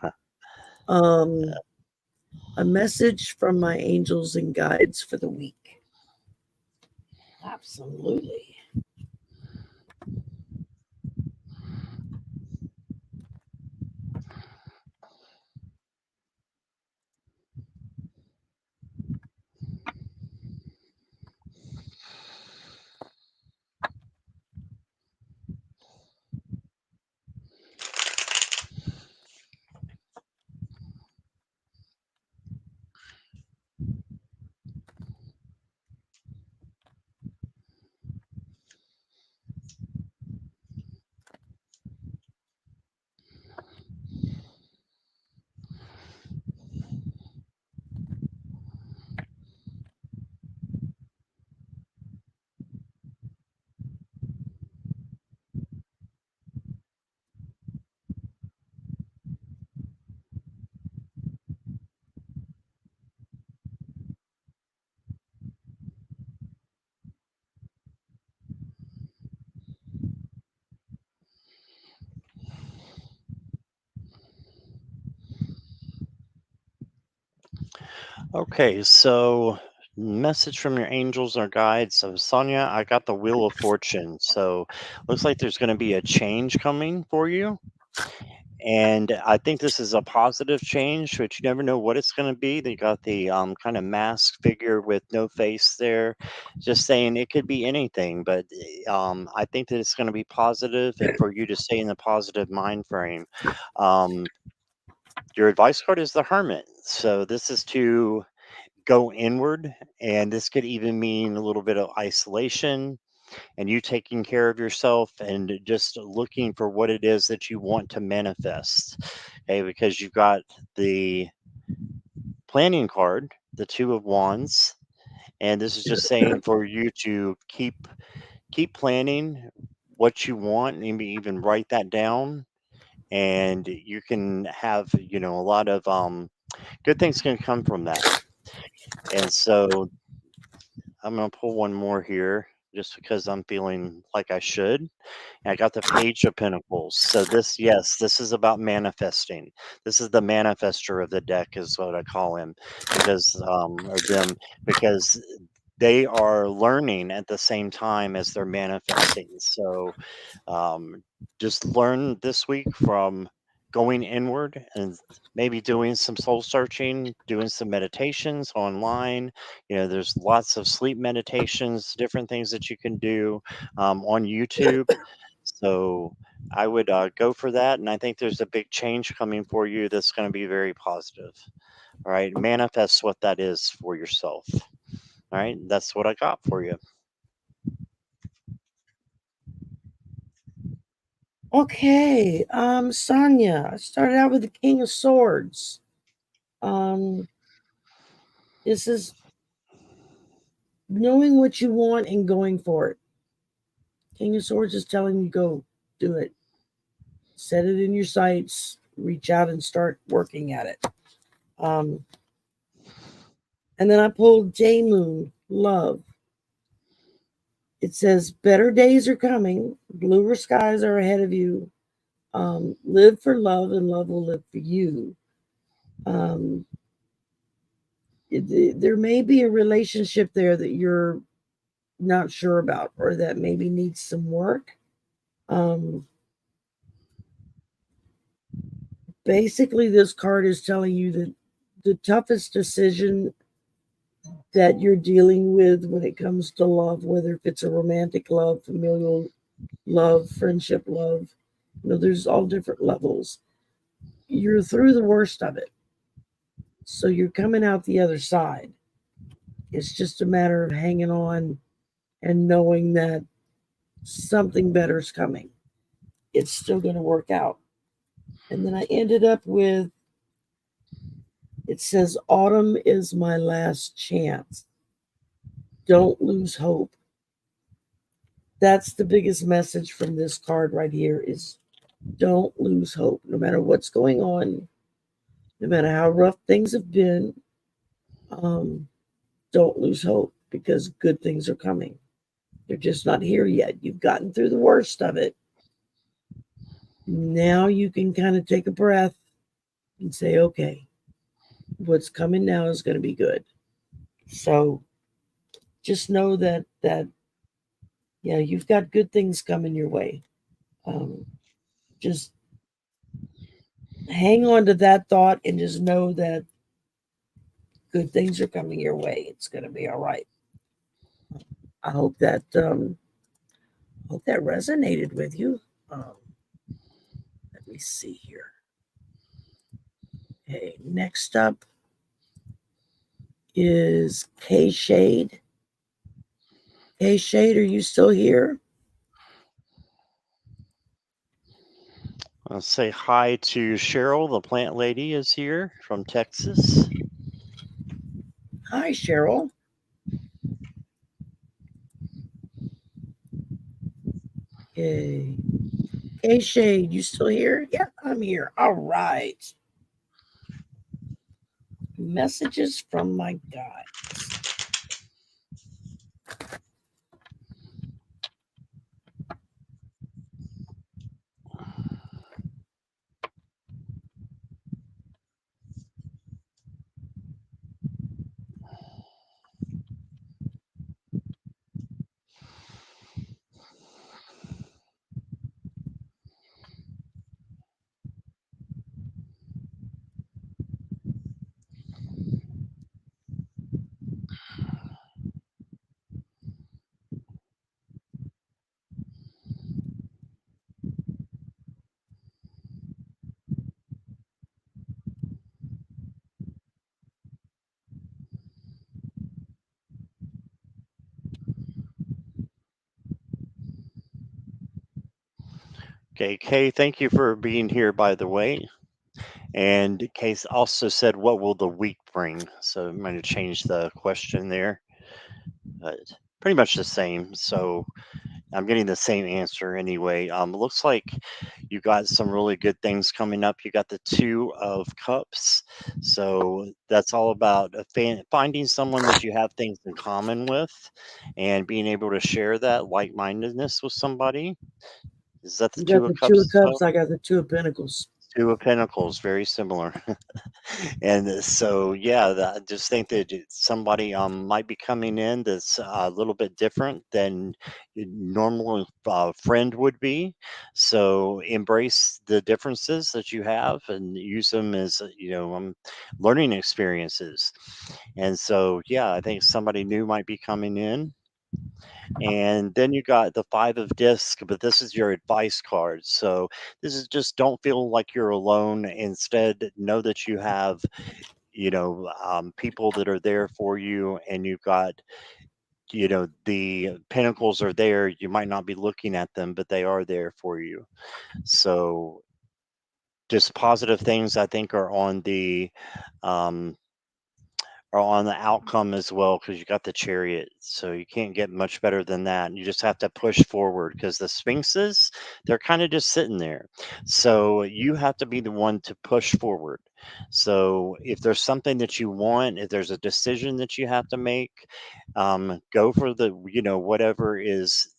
A message from my angels and guides for the week. Absolutely. Okay, so message from your angels or guides. So Sonia, I got the Wheel of Fortune. So looks like there's going to be a change coming for you. And I think this is a positive change, but you never know what it's going to be. They got the kind of mask figure with no face there, just saying it could be anything. But I think that it's going to be positive, and for you to stay in the positive mind frame. Um, your advice card is the Hermit. So this is to go inward, and this could even mean a little bit of isolation and you taking care of yourself and just looking for what it is that you want to manifest. Okay, because you've got the planning card, the Two of Wands, and this is just saying for you to keep planning what you want, maybe even write that down, and you can have a lot of good things can come from that. And so I'm gonna pull one more here just because I'm feeling like I should. And I got the Page of Pentacles. So this, yes, this is about manifesting. This is the manifester of the deck, is what I call him, because or them, because they are learning at the same time as they're manifesting. So um, just learn this week from going inward and maybe doing some soul searching, doing some meditations online. There's lots of sleep meditations, different things that you can do on YouTube. So I would go for that. And I think there's a big change coming for you that's going to be very positive. All right. Manifest what that is for yourself. All right. That's what I got for you. Okay, Sonia, I started out with the King of Swords. Um, this is knowing what you want and going for it. King of Swords is telling you go do it. Set it in your sights, reach out and start working at it. Um, and then I pulled J Moon, love. It says better days are coming, bluer skies are ahead of you. Live for love and love will live for you. Um, there may be a relationship there that you're not sure about or that maybe needs some work. Um, Basically, this card is telling you that the toughest decision that you're dealing with when it comes to love, whether if it's a romantic love, familial love, friendship love, there's all different levels. You're through the worst of it. So you're coming out the other side. It's just a matter of hanging on and knowing that something better is coming. It's still going to work out. And then I ended up with it says, autumn is my last chance. Don't lose hope. That's the biggest message from this card right here is don't lose hope. No matter what's going on, no matter how rough things have been, um, don't lose hope because good things are coming. They're just not here yet. You've gotten through the worst of it. Now you can kind of take a breath and say, okay, what's coming now is going to be good. So just know that yeah, you've got good things coming your way. Just hang on to that thought and just know that good things are coming your way. It's going to be all right. I hope that resonated with you. Let me see here. Okay, next up is K Shade. K Shade, are you still here? I'll say hi to Cheryl, the plant lady is here from Texas. Hi, Cheryl. Okay. K Shade, you still here? Yeah, I'm here. All right. Messages from my guides. Okay, Kay, thank you for being here, by the way. And Kay also said, what will the week bring? So I'm going to change the question there, but pretty much the same. So I'm getting the same answer anyway. Looks like you got some really good things coming up. You got the Two of Cups. So that's all about finding someone that you have things in common with and being able to share that like-mindedness with somebody. Is that the You got Two of the Two of Cups? Cups. I got the Two of Pentacles. Two of Pentacles, very similar. And so, yeah, I just think that somebody might be coming in that's a little bit different than your normal friend would be. So embrace the differences that you have and use them as learning experiences. And so, yeah, I think somebody new might be coming in. And then you got the Five of Discs, but this is your advice card. So this is just don't feel like you're alone. Instead, know that you have, people that are there for you, and you've got, the pinnacles are there. You might not be looking at them, but they are there for you. So just positive things, I think, um, are on the outcome as well, because you got the Chariot, so you can't get much better than that. You just have to push forward, because the Sphinxes, they're kind of just sitting there, so you have to be the one to push forward. So if there's something that you want, if there's a decision that you have to make, go for the whatever is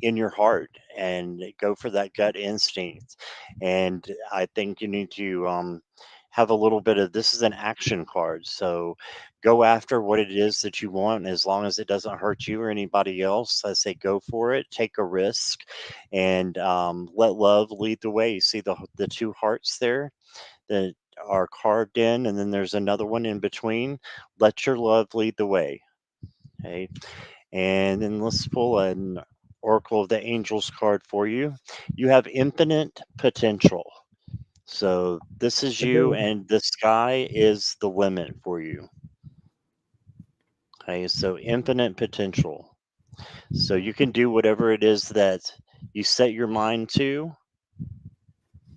in your heart, and go for that gut instinct. And I think you need to have a little bit of, this is an action card, so go after what it is that you want, as long as it doesn't hurt you or anybody else. I say go for it, take a risk, and let love lead the way. You see the two hearts there that are carved in, and then there's another one in between. Let your love lead the way. Okay, and then let's pull an Oracle of the Angels card for you. You have infinite potential. So this is I you, do. and the sky is the limit for you. Okay, so infinite potential. So you can do whatever it is that you set your mind to,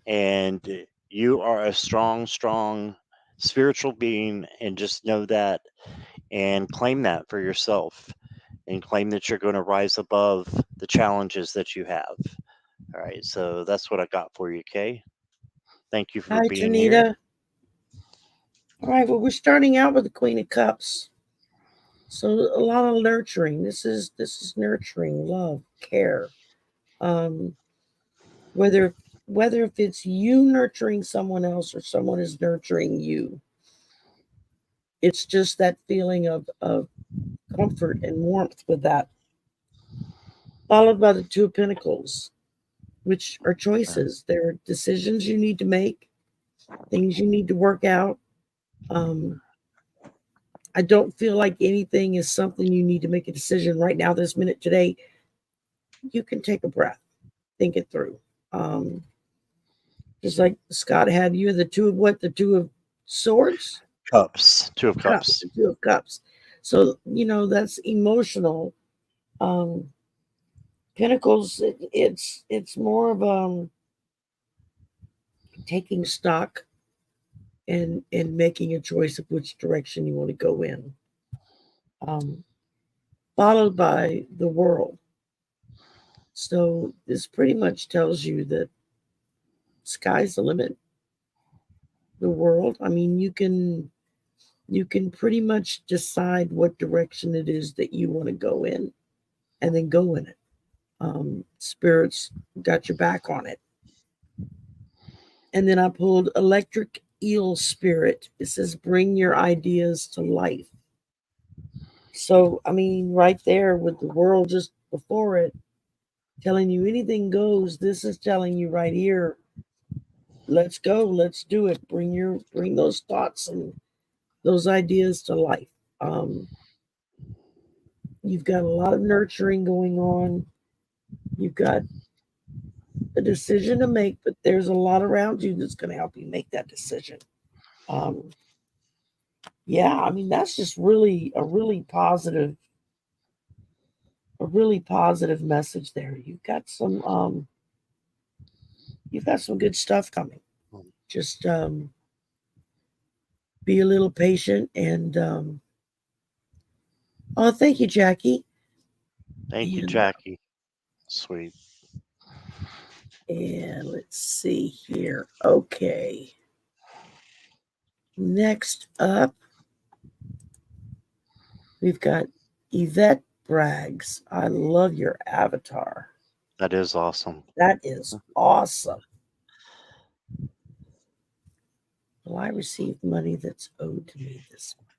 and you are a strong, strong spiritual being, and just know that, and claim that for yourself, and claim that you're going to rise above the challenges that you have. All right, so that's what I got for you, Kay. Thank you for Hi, being here. Janita. All right, well, we're starting out with the Queen of Cups. So a lot of nurturing. This is nurturing, love, care. Um, whether if it's you nurturing someone else or someone is nurturing you, it's just that feeling of comfort and warmth with that. Followed by the Two of Pentacles, which are choices. They're decisions you need to make, things you need to work out. I don't feel like anything is something you need to make a decision right now, this minute, today. You can take a breath, think it through. Just like Scott had you, the two of what? The Two of Swords? Cups, Two of Cups, Cups. the Two of Cups. So, that's emotional. Um, Pentacles, it's more of taking stock and making a choice of which direction you want to go in. Followed by the World. So this pretty much tells you that sky's the limit. The World. I mean, you can pretty much decide what direction it is that you want to go in, and then go in it. Spirits got your back on it. And then I pulled Electric Eel Spirit. It says, bring your ideas to life. So, I mean, right there with the World just before it, telling you anything goes, this is telling you right here, let's go, let's do it. Bring those thoughts and those ideas to life. You've got a lot of nurturing going on. You've got a decision to make, but there's a lot around you that's going to help you make that decision. Yeah, I mean, that's just really a really positive message there. You've got some you've got some good stuff coming. Mm. Just be a little patient and oh, thank you, Jackie. Thank you, And Jackie. Sweet. and let's see here. Okay. Next up, we've got Yvette Braggs. I love your avatar. That is awesome. That is awesome. Will I receive money that's owed to me this month?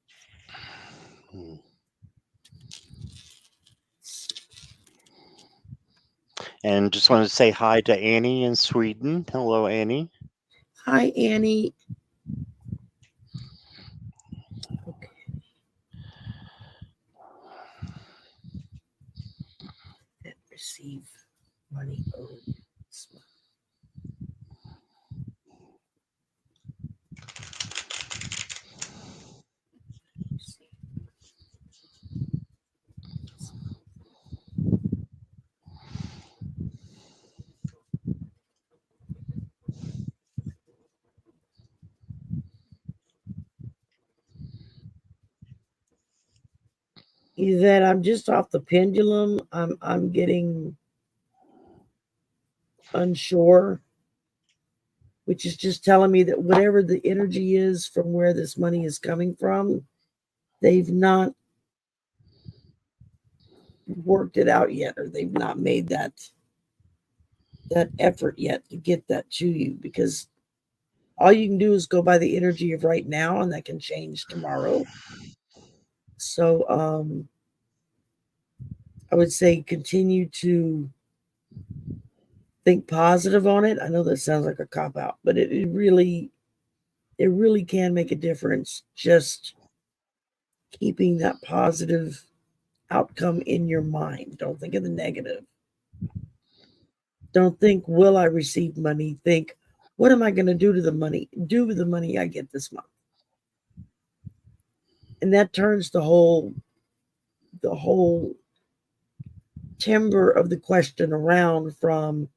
Mm. And just wanted to say hi to Annie in Sweden. Hello, Annie. Hi, Annie. Okay. That receive money owed this month. That I'm just off the pendulum. I'm getting unsure, which is just telling me that whatever the energy is from where this money is coming from, they've not worked it out yet, or they've not made that effort yet to get that to you, because all you can do is go by the energy of right now, and that can change tomorrow. So I would say continue to think positive on it. I know that sounds like a cop out, but it really can make a difference, just keeping that positive outcome in your mind. Don't think of the negative. Don't think, will I receive money? Think, what am I going to do to the money? Do with the money I get this month. And that turns the whole timber of the question around from,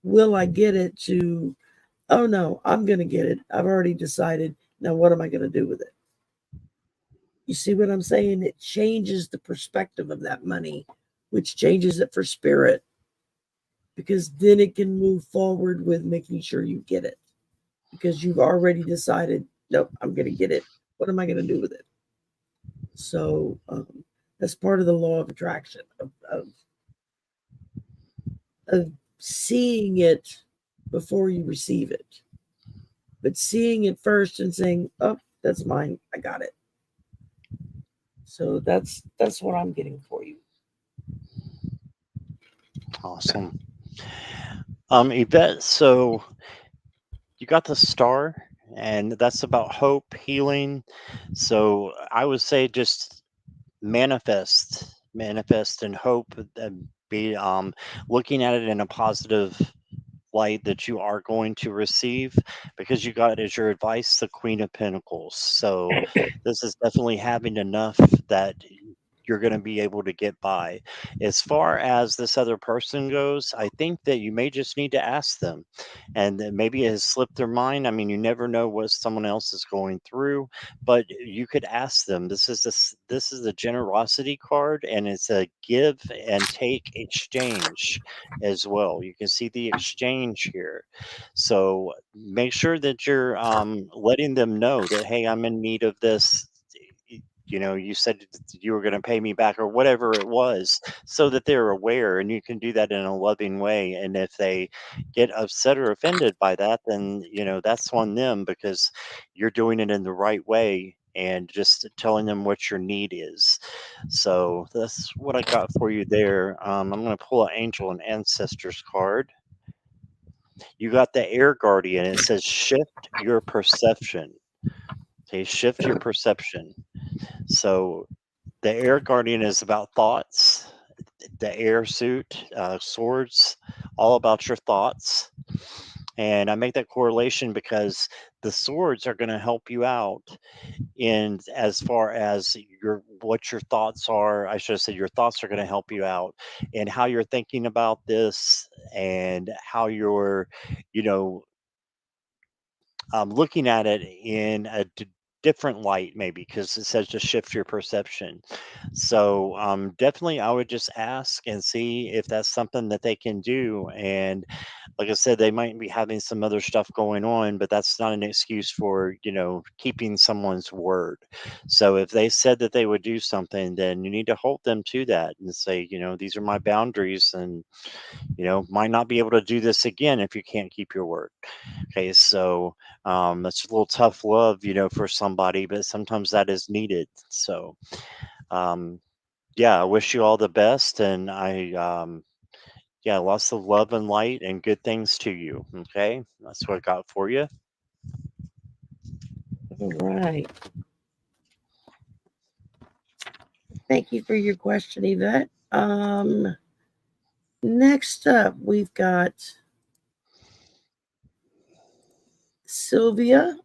will I get it, to, oh no, I'm going to get it. I've already decided. Now, what am I going to do with it? You see what I'm saying? It changes the perspective of that money, which changes it for spirit, because then it can move forward with making sure you get it, because you've already decided, nope, I'm going to get it. What am I going to do with it? So that's part of the law of attraction, of seeing it before you receive it, but seeing it first and saying, oh, that's mine, I got it. So that's what I'm getting for you. Awesome. Yvette, so you got the star, and that's about hope, healing. So I would say just manifest and hope, and be looking at it in a positive light that you are going to receive, because you got as your advice the Queen of Pentacles. So this is definitely having enough that you're going to be able to get by. As far as this other person goes, I think that you may just need to ask them, and then maybe it has slipped their mind. I mean, you never know what someone else is going through, but you could ask them. This is a generosity card, and it's a give and take exchange as well. You can see the exchange here. So make sure that you're letting them know that, hey, I'm in need of this. You said you were going to pay me back, or whatever it was, so that they're aware, and you can do that in a loving way. And if they get upset or offended by that, then that's on them, because you're doing it in the right way and just telling them what your need is. So that's what I got for you there. I'm going to pull an angel and ancestors card. You got the air guardian. It says shift your perception. Okay, shift your perception. So the air guardian is about thoughts. The air suit, swords, all about your thoughts. And I make that correlation because the swords are going to help you out in as far as what your thoughts are. I should have said your thoughts are going to help you out in how you're thinking about this, and how you're, you know, looking at it in a different light, maybe because it says to shift your perception. So definitely, I would just ask and see if that's something that they can do. And like I said, they might be having some other stuff going on, but that's not an excuse for, keeping someone's word. So if they said that they would do something, then you need to hold them to that and say, these are my boundaries, and might not be able to do this again if you can't keep your word. Okay, so that's a little tough love, for somebody, but sometimes that is needed. So um, yeah, I wish you all the best, and yeah, lots of love and light and good things to you. Okay, that's what I got for you. All right. Thank you for your question, Yvette. Next up, we've got Sylvia,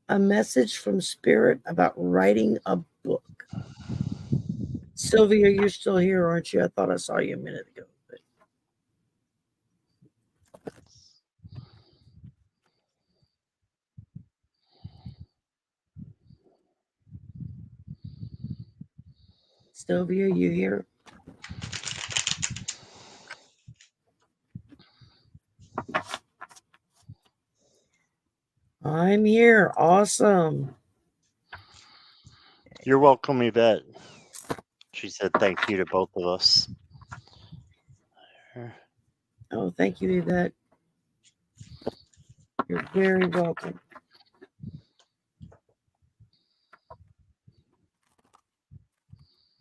a message from Spirit about writing a book. Sylvia, you're still here, aren't you? I thought I saw you a minute ago. But... Sylvia, you here? I'm here. Awesome. You're welcome, Yvette. She said thank you to both of us. Oh, thank you, Yvette. You're very welcome.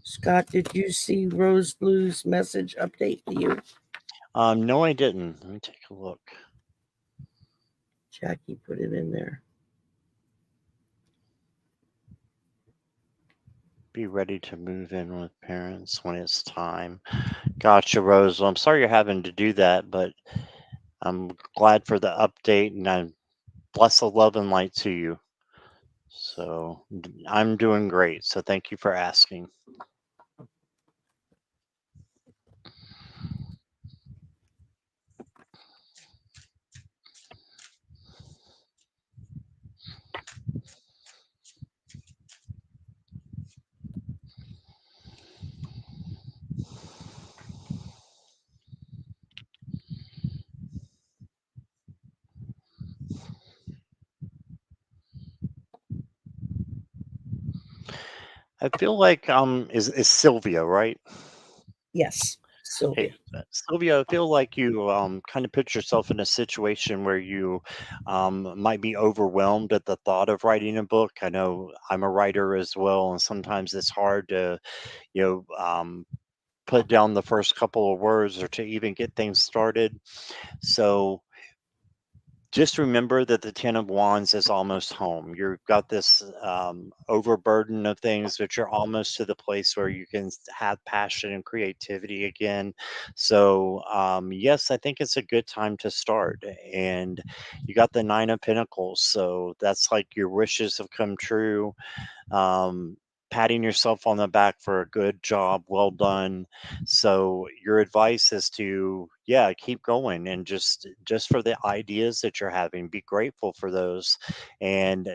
Scott, did you see Rose Blue's message update to you? No, I didn't. Let me take a look. Jackie put it in there. Be ready to move in with parents when it's time. Gotcha, Rose. Well, I'm sorry you're having to do that, but I'm glad for the update, and I bless the love and light to you. So I'm doing great. So thank you for asking. I feel like is Sylvia, right? Yes, Sylvia. Hey, Sylvia, I feel like you kind of put yourself in a situation where you might be overwhelmed at the thought of writing a book. I know I'm a writer as well, and sometimes it's hard to, you put down the first couple of words or to even get things started. So just remember that the Ten of Wands is almost home. You've got this overburden of things, but you're almost to the place where you can have passion and creativity again. So, yes, I think it's a good time to start. And you got the Nine of Pentacles. So that's like your wishes have come true. um, Patting yourself on the back for a good job, well done. So your advice is to, yeah, keep going, and just for the ideas that you're having, be grateful for those. And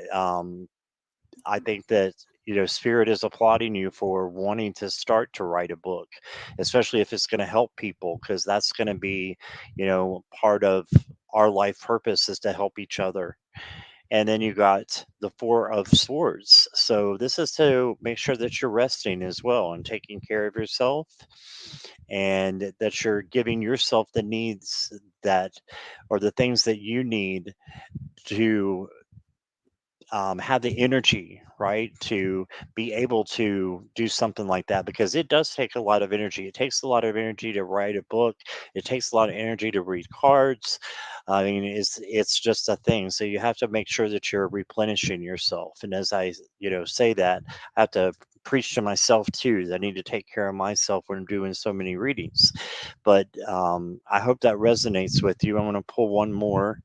I think that spirit is applauding you for wanting to start to write a book, especially if it's going to help people, because that's going to be part of our life purpose is to help each other. And then you got the Four of Swords. So this is to make sure that you're resting as well and taking care of yourself, and that you're giving yourself the needs that, or the things that you need to have the energy, right, to be able to do something like that, because it does take a lot of energy. It takes a lot of energy to write a book. It takes a lot of energy to read cards. I mean, it's just a thing. So you have to make sure that you're replenishing yourself. And as I, say that, I have to preach to myself too. I need to take care of myself when I'm doing so many readings. But I hope that resonates with you. I'm going to pull one more.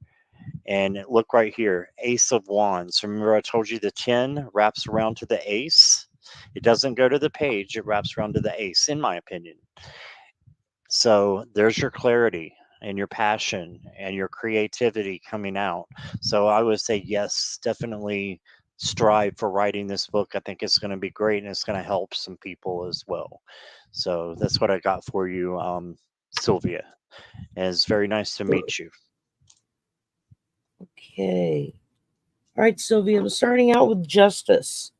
And look right here, Ace of Wands. Remember, I told you the 10 wraps around to the ace. It doesn't go to the page, it wraps around to the ace, in my opinion. So there's your clarity. and your passion and your creativity coming out. So I would say yes, definitely strive for writing this book. I think it's going to be great, and it's going to help some people as well. So that's what I got for you, Sylvia. And it's very nice to meet you. Okay. All right, Sylvia, I'm starting out with justice,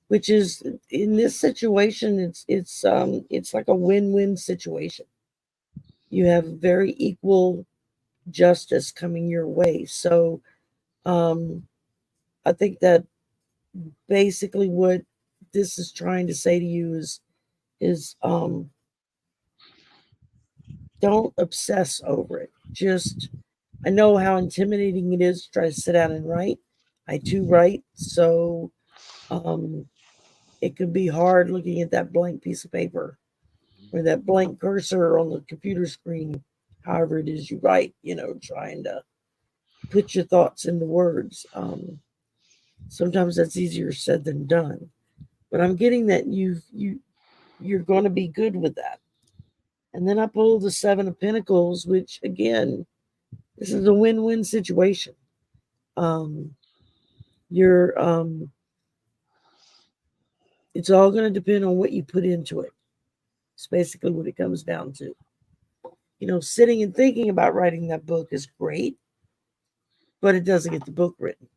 which is in this situation, it's like a win-win situation. You have very equal justice coming your way. So I think that basically what this is trying to say to you is don't obsess over it. Just I know how intimidating it is to try to sit down and write. I too write, so it could be hard looking at that blank piece of paper or that blank cursor on the computer screen, however it is you write, trying to put your thoughts into words. Sometimes that's easier said than done. But I'm getting that you're going to be good with that. And then I pulled the Seven of Pentacles, which again, this is a win-win situation. You're it's all going to depend on what you put into it. It's basically what it comes down to. Sitting and thinking about writing that book is great, but it doesn't get the book written.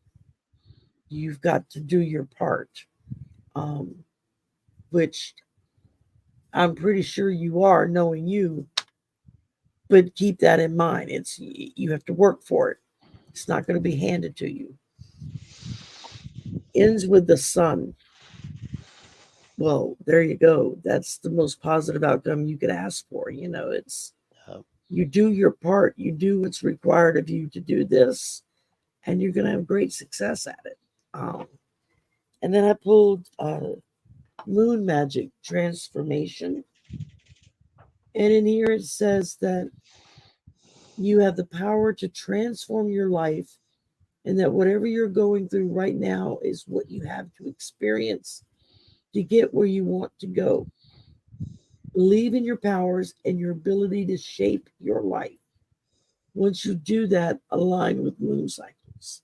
You've got to do your part, which I'm pretty sure you are, knowing you. But keep that in mind. You have to work for it. It's not going to be handed to you. Ends with the sun. Well, there you go. That's the most positive outcome you could ask for. It's you do your part. You do what's required of you to do this, and you're going to have great success at it. And then I pulled Moon Magic Transformation. And in here it says that you have the power to transform your life, and that whatever you're going through right now is what you have to experience to get where you want to go. Believe in your powers and your ability to shape your life. Once you do that, align with moon cycles.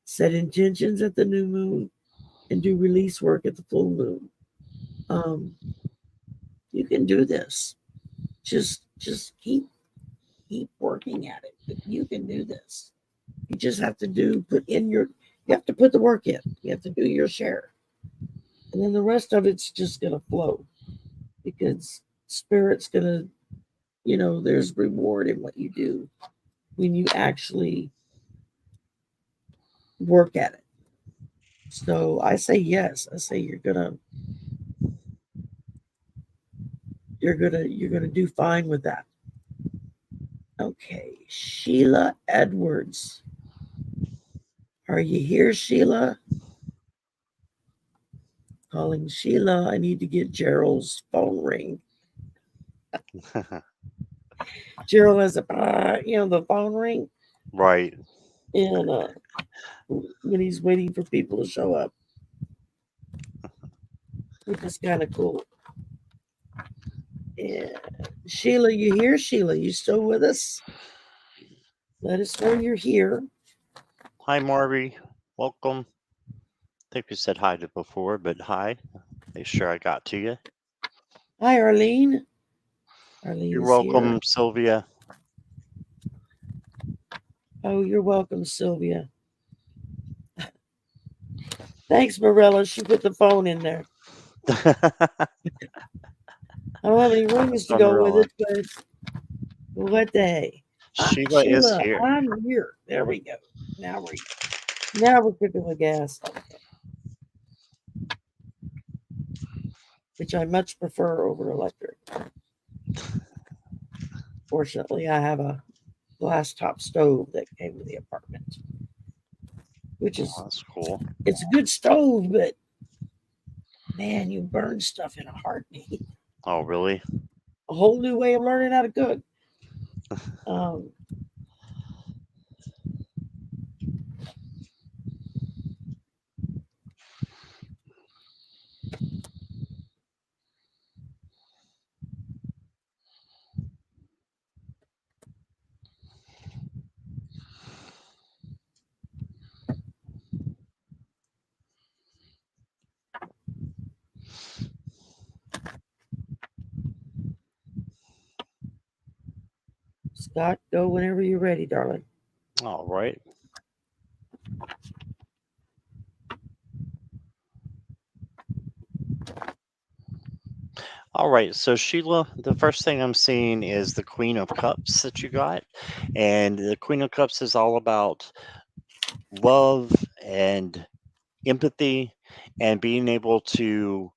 Set intentions at the new moon and do release work at the full moon. You can do this. Just keep working at it. But you can do this. You just have to you have to put the work in. You have to do your share. And then the rest of it's just going to flow, because spirit's going to, there's reward in what you do when you actually work at it. So I say yes. I say you're gonna do fine with that. Okay, Sheila Edwards. Are you here, Sheila? Calling Sheila. I need to get Gerald's phone ring. Gerald has the phone ring. Right. And when he's waiting for people to show up, which is kind of cool. And Sheila, you here? Sheila, you still with us? Let us know you're here. Hi, Marvy. Welcome. I think we said hi to before, but hi. Make sure I got to you. Hi, Arlene. Arlene's You're welcome, here. Sylvia. Oh, you're welcome, Sylvia. Thanks, Marilla. She put the phone in there. I don't have any rings to go with it, but what the hey? Sheila is Sheila, here. I'm here. There we go. Now we're cooking with gas. Okay. Which I much prefer over electric. Fortunately, I have a glass top stove that came with the apartment, which is that's cool. It's a good stove, but man, you burn stuff in a heartbeat. Oh, really? A whole new way of learning how to cook. Scott, go whenever you're ready, darling. All right. All right, so Sheila, the first thing I'm seeing is the Queen of Cups that you got. And the Queen of Cups is all about love and empathy and being able to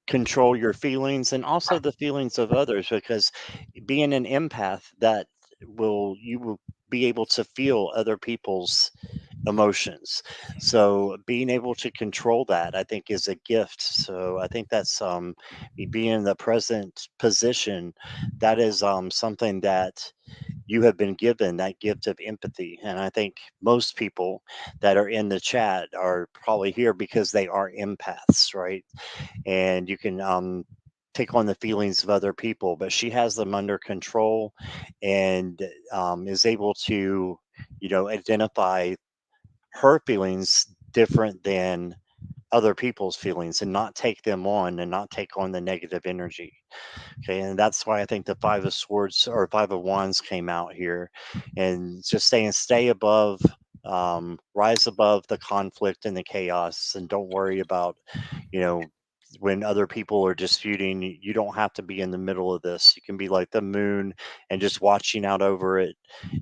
control your feelings and also the feelings of others, because being an empath, that you will be able to feel other people's emotions. So being able to control that, I think, is a gift. So I think that's being in the present position, that is something that you have been given, that gift of empathy. And I think most people that are in the chat are probably here because they are empaths, right? And you can take on the feelings of other people, but she has them under control and is able to, identify her feelings different than other people's feelings and not take them on and not take on the negative energy. Okay, and that's why I think the Five of Swords or Five of Wands came out here, and just saying, stay above, rise above the conflict and the chaos, and don't worry about, you know, when other people are disputing. You don't have to be in the middle of this. You can be like the moon and just watching out over it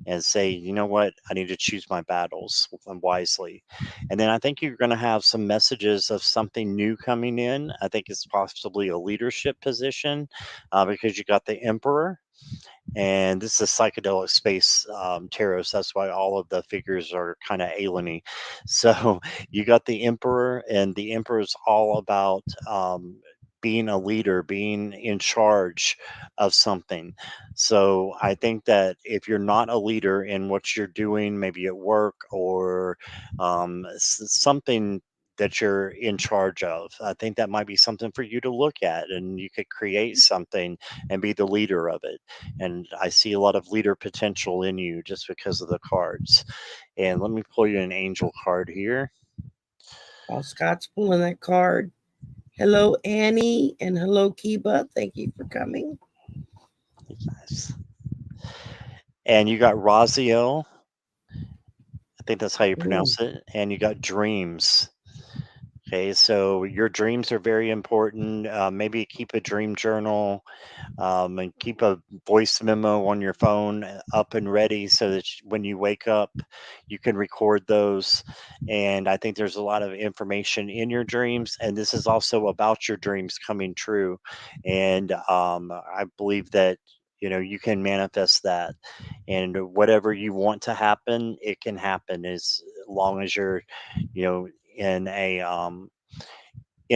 and say, you know what, I need to choose my battles wisely. And then I think you're going to have some messages of something new coming in. I think it's possibly a leadership position, because you got the Emperor, and this is a psychedelic space tarot, so that's why all of the figures are kind of alieny. So you got the Emperor, and the Emperor is all about being a leader, being in charge of something. So I think that if you're not a leader in what you're doing, maybe at work or something that you're in charge of, I think that might be something for you to look at, and you could create something and be the leader of it. And I see a lot of leader potential in you just because of the cards. And let me pull you an angel card here. While Scott's pulling that card, hello, Annie, and hello, Kiba. Thank you for coming. Nice. And you got Raziel. I think that's how you pronounce it. And you got dreams. Okay, so your dreams are very important. Maybe keep a dream journal, and keep a voice memo on your phone up and ready so that when you wake up, you can record those. And I think there's a lot of information in your dreams, and this is also about your dreams coming true. And I believe that you can manifest that, and whatever you want to happen, it can happen as long as you're, you know, in a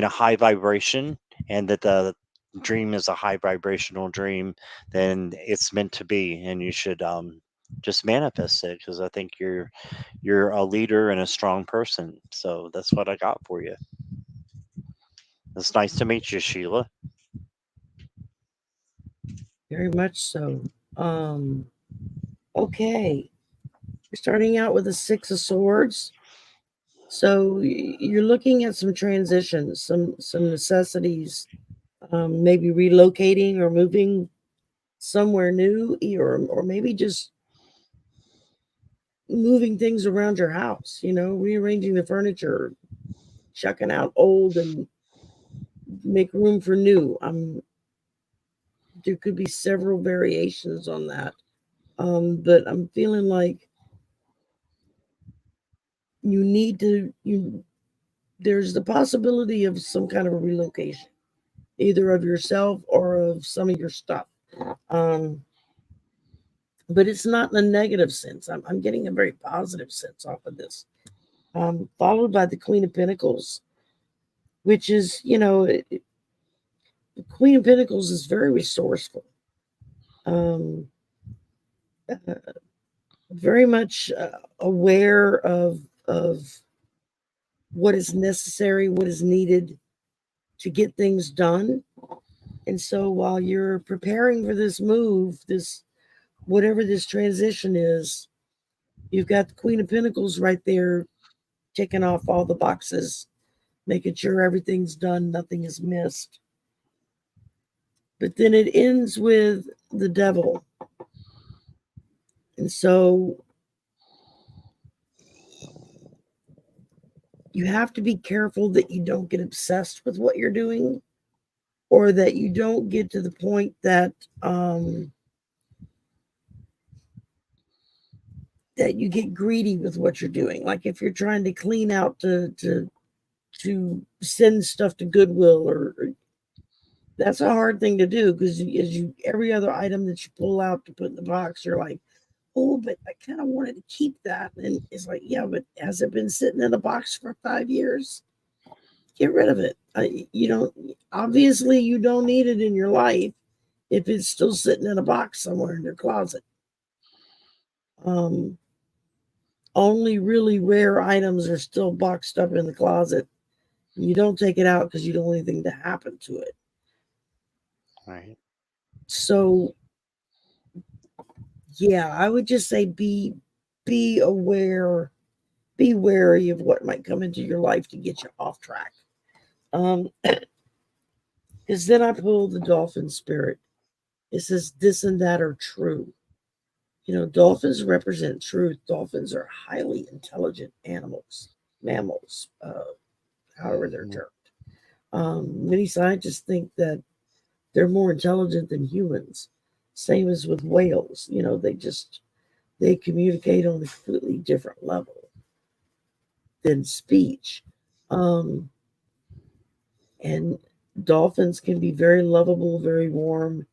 high vibration, and that the dream is a high vibrational dream, then it's meant to be, and you should just manifest it, because I think you're a leader and a strong person. So that's what I got for you. It's nice to meet you, Sheila. Very much so. Okay. You're starting out with a Six of Swords. So you're looking at some transitions, some necessities, maybe relocating or moving somewhere new, or maybe just moving things around your house, rearranging the furniture, chucking out old and make room for new. There could be several variations on that. But I'm feeling like there's the possibility of some kind of a relocation, either of yourself or of some of your stuff. But it's not in a negative sense. I'm getting a very positive sense off of this. Followed by the Queen of Pentacles, which is, the Queen of Pentacles is very resourceful. Very much aware of what is necessary, what is needed to get things done. And so while you're preparing for this move, whatever this transition is, you've got the Queen of Pentacles right there, ticking off all the boxes, making sure everything's done, nothing is missed. But then it ends with the Devil. And so you have to be careful that you don't get obsessed with what you're doing, or that you don't get to the point that that you get greedy with what you're doing. Like if you're trying to clean out to send stuff to Goodwill, or that's a hard thing to do, because as you every other item that you pull out to put in the box, you're like, oh, but I kind of wanted to keep that. And it's like, yeah, but has it been sitting in a box for 5 years? Get rid of it. You don't, obviously you don't need it in your life if it's still sitting in a box somewhere in your closet. Only really rare items are still boxed up in the closet. You don't take it out because you don't want anything to happen to it. Right. So yeah, I would just say be aware, be wary of what might come into your life to get you off track. Because then I pulled the dolphin spirit. It says this and that are true. You know, dolphins represent truth. Dolphins are highly intelligent animals, mammals, however they're termed. Many scientists think that they're more intelligent than humans. Same as with whales. You know, they communicate on a completely different level than speech. And dolphins can be very lovable, very warm.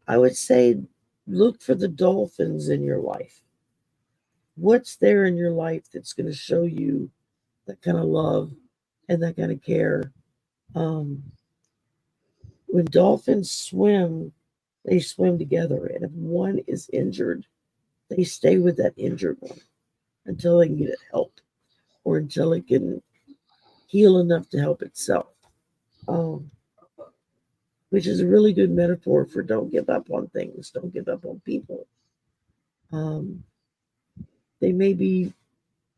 I would say look for the dolphins in your life. What's there in your life that's going to show you that kind of love and that kind of care? When dolphins swim, they swim together. And if one is injured, they stay with that injured one until they can get it help, or until it can heal enough to help itself. Um, which is a really good metaphor for don't give up on things, don't give up on people. Um, they may be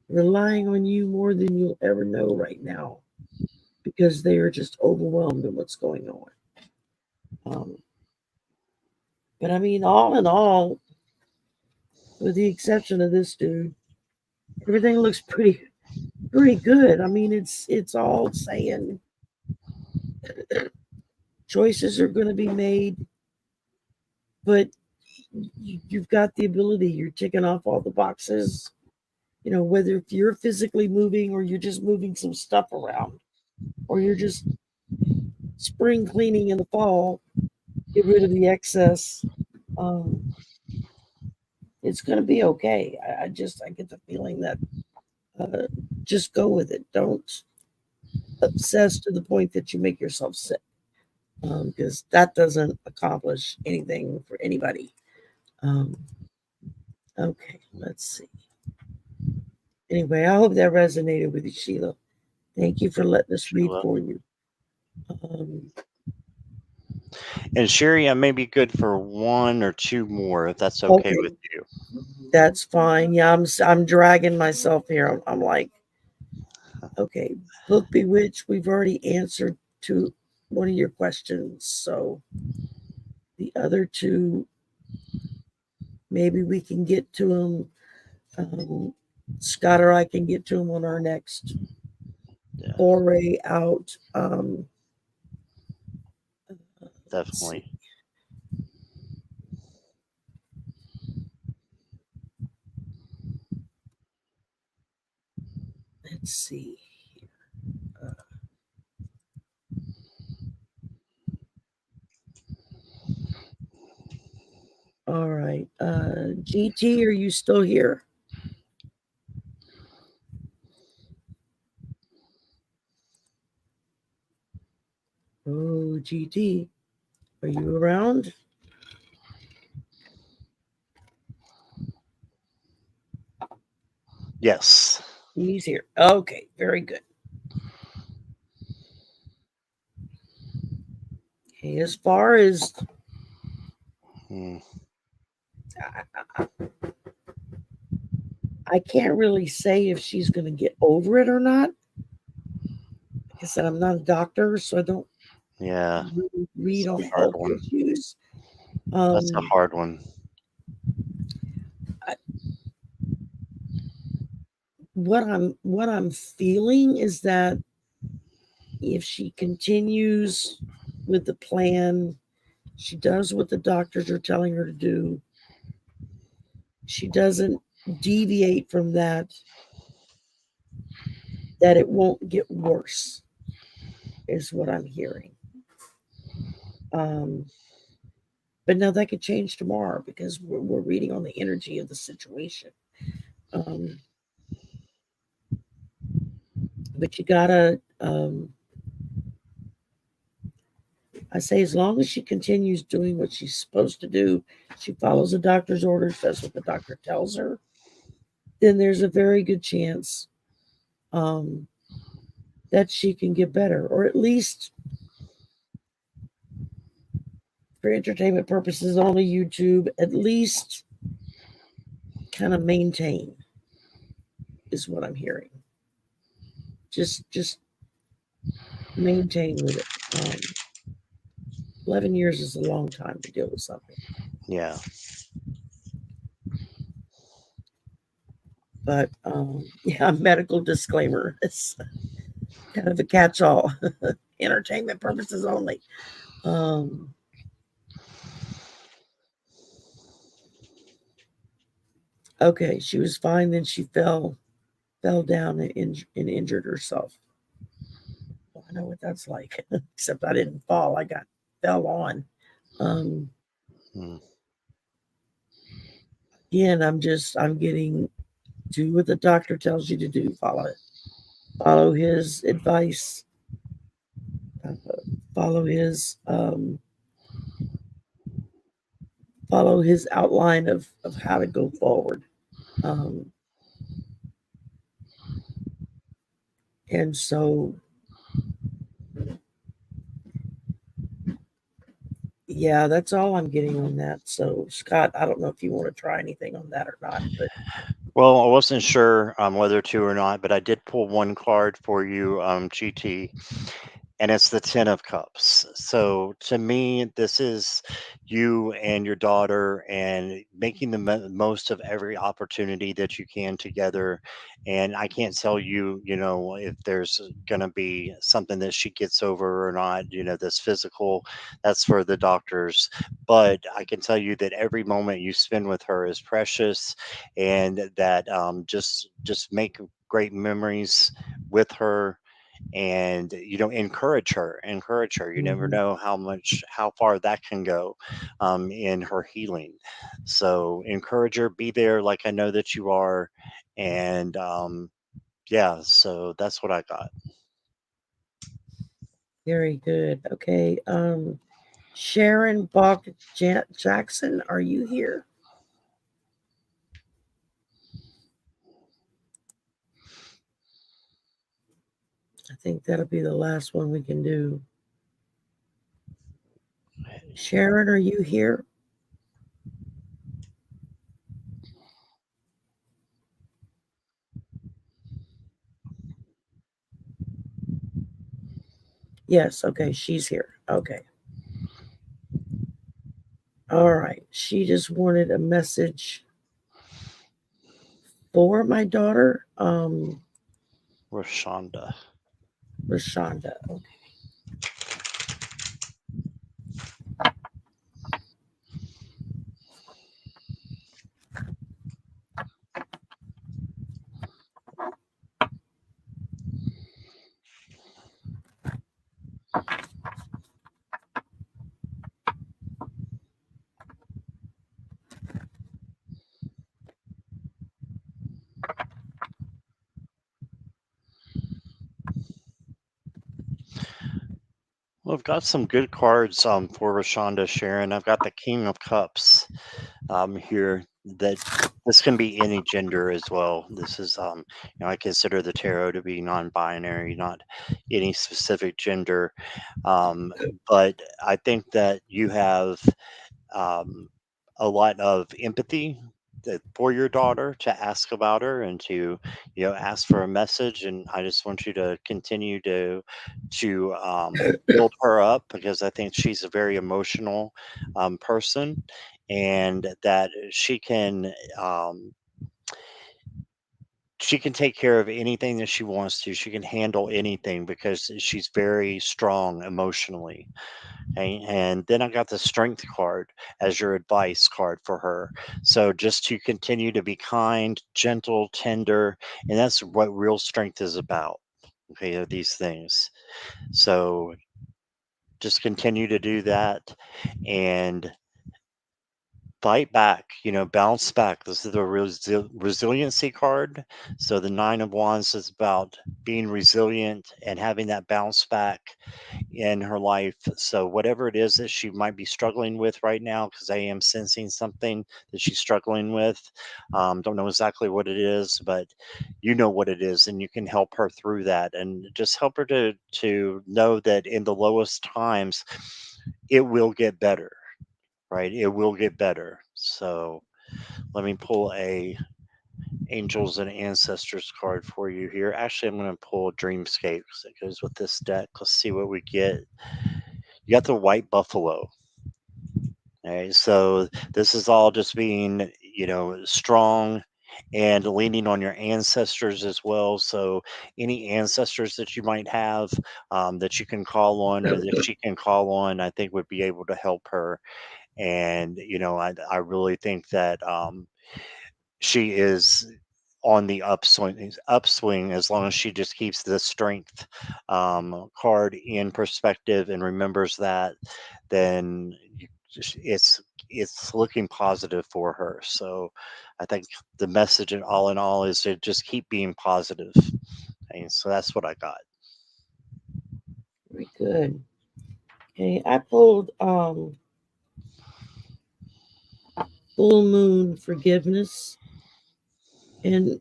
relying on you more than you'll ever know right now, because they are just overwhelmed in what's going on. Um, but I mean, all in all, with the exception of this dude, everything looks pretty good. I mean, it's all saying choices are going to be made, but you've got the ability. You're ticking off all the boxes. You know, whether if you're physically moving, or you're just moving some stuff around, or you're just spring cleaning in the fall, get rid of the excess. Um, it's going to be okay. I get the feeling that just go with it. Don't obsess to the point that you make yourself sick, because that doesn't accomplish anything for anybody. Um, okay, let's see. Anyway, I hope that resonated with you, Sheila. Thank you for letting us read Sheila. for you. Um, And Sherry, I may be good for one or two more, if that's okay with okay, you. that's fine. Yeah, I'm dragging myself here. I'm like, okay, book Bewitched. We've already answered to one of your questions, so the other two, maybe we can get to them. Scott or I can get to them on our next Yeah, foray out. Let's see. definitely. Let's see. All right. GT, are you still here? Oh, GT, are you around? Yes. He's here. Okay, very good. Okay, as far as I can't really say if she's going to get over it or not. Like I said, I'm not a doctor, so I don't Yeah, really read it's on a hard health one. issues. That's a hard one. what I'm feeling is that if she continues with the plan, she does what the doctors are telling her to do, she doesn't deviate from that, that it won't get worse, is what I'm hearing. But now that could change tomorrow because we're reading on the energy of the situation. But you gotta, I say, as long as she continues doing what she's supposed to do, she follows the doctor's orders, does what the doctor tells her, then there's a very good chance that she can get better, or at least for entertainment purposes only, YouTube, at least kind of maintain, is what I'm hearing. Just maintain with it. 11 years is a long time to deal with something. Yeah. But yeah, medical disclaimer. It's kind of a catch-all. Entertainment purposes only. Okay, she was fine. Then she fell down and injured herself. Well, I know what that's like. Except I didn't fall. I fell on. Again, I'm getting, do what the doctor tells you to do. Follow his advice. Follow his outline of how to go forward. And so, yeah, that's all I'm getting on that. So, Scott, I don't know if you want to try anything on that or not, but Well, I wasn't sure whether to or not, but I did pull one card for you, GT, and it's the Ten of Cups. So to me, this is you and your daughter and making the most of every opportunity that you can together. And I can't tell you, if there's going to be something that she gets over or not, this physical, that's for the doctors. But I can tell you that every moment you spend with her is precious, and that just make great memories with her, and encourage her. You never know how far that can go in her healing. So encourage her, be there like I know that you are. And yeah, so that's what I got. very good. Okay. Sharon Bach Jackson, are you here? I think that'll be the last one we can do. Sharon, are you here? Yes, okay, she's here. Okay. All right. She just wanted a message for my daughter, Rashonda. Rashonda. Okay. Well, I've got some good cards for Rashonda, Sharon. I've got the King of Cups here. That this can be any gender as well. This is I consider the tarot to be non-binary, not any specific gender. But I think that you have um, a lot of empathy for your daughter, to ask about her and to ask for a message. And I just want you to continue to build her up, because I think she's a very emotional person, and that she can she can take care of anything that she wants to. She can handle anything because she's very strong emotionally. Okay? And then I got the strength card as your advice card for her. So just to continue to be kind, gentle, tender, and that's what real strength is about. Okay, are these things. So just continue to do that and fight back, bounce back. This is the resiliency card. So the Nine of Wands is about being resilient and having that bounce back in her life. So whatever it is that she might be struggling with right now, because I am sensing something that she's struggling with. Don't know exactly what it is, but you know what it is, and you can help her through that, and just help her to know that in the lowest times, it will get better. Right? It will get better. So let me pull a angels and ancestors card for you here. Actually, I'm going to pull dreamscapes that goes with this deck. Let's see what we get. You got the white buffalo. All right, so this is all just being, strong and leaning on your ancestors as well. So any ancestors that you might have, that you can call on or that she can call on, I think would be able to help her. And I really think that she is on the upswing as long as she just keeps the strength card in perspective and remembers that, then it's looking positive for her. So I think the message in all is to just keep being positive. And so that's what I got. Very good. Okay, I pulled full moon forgiveness, and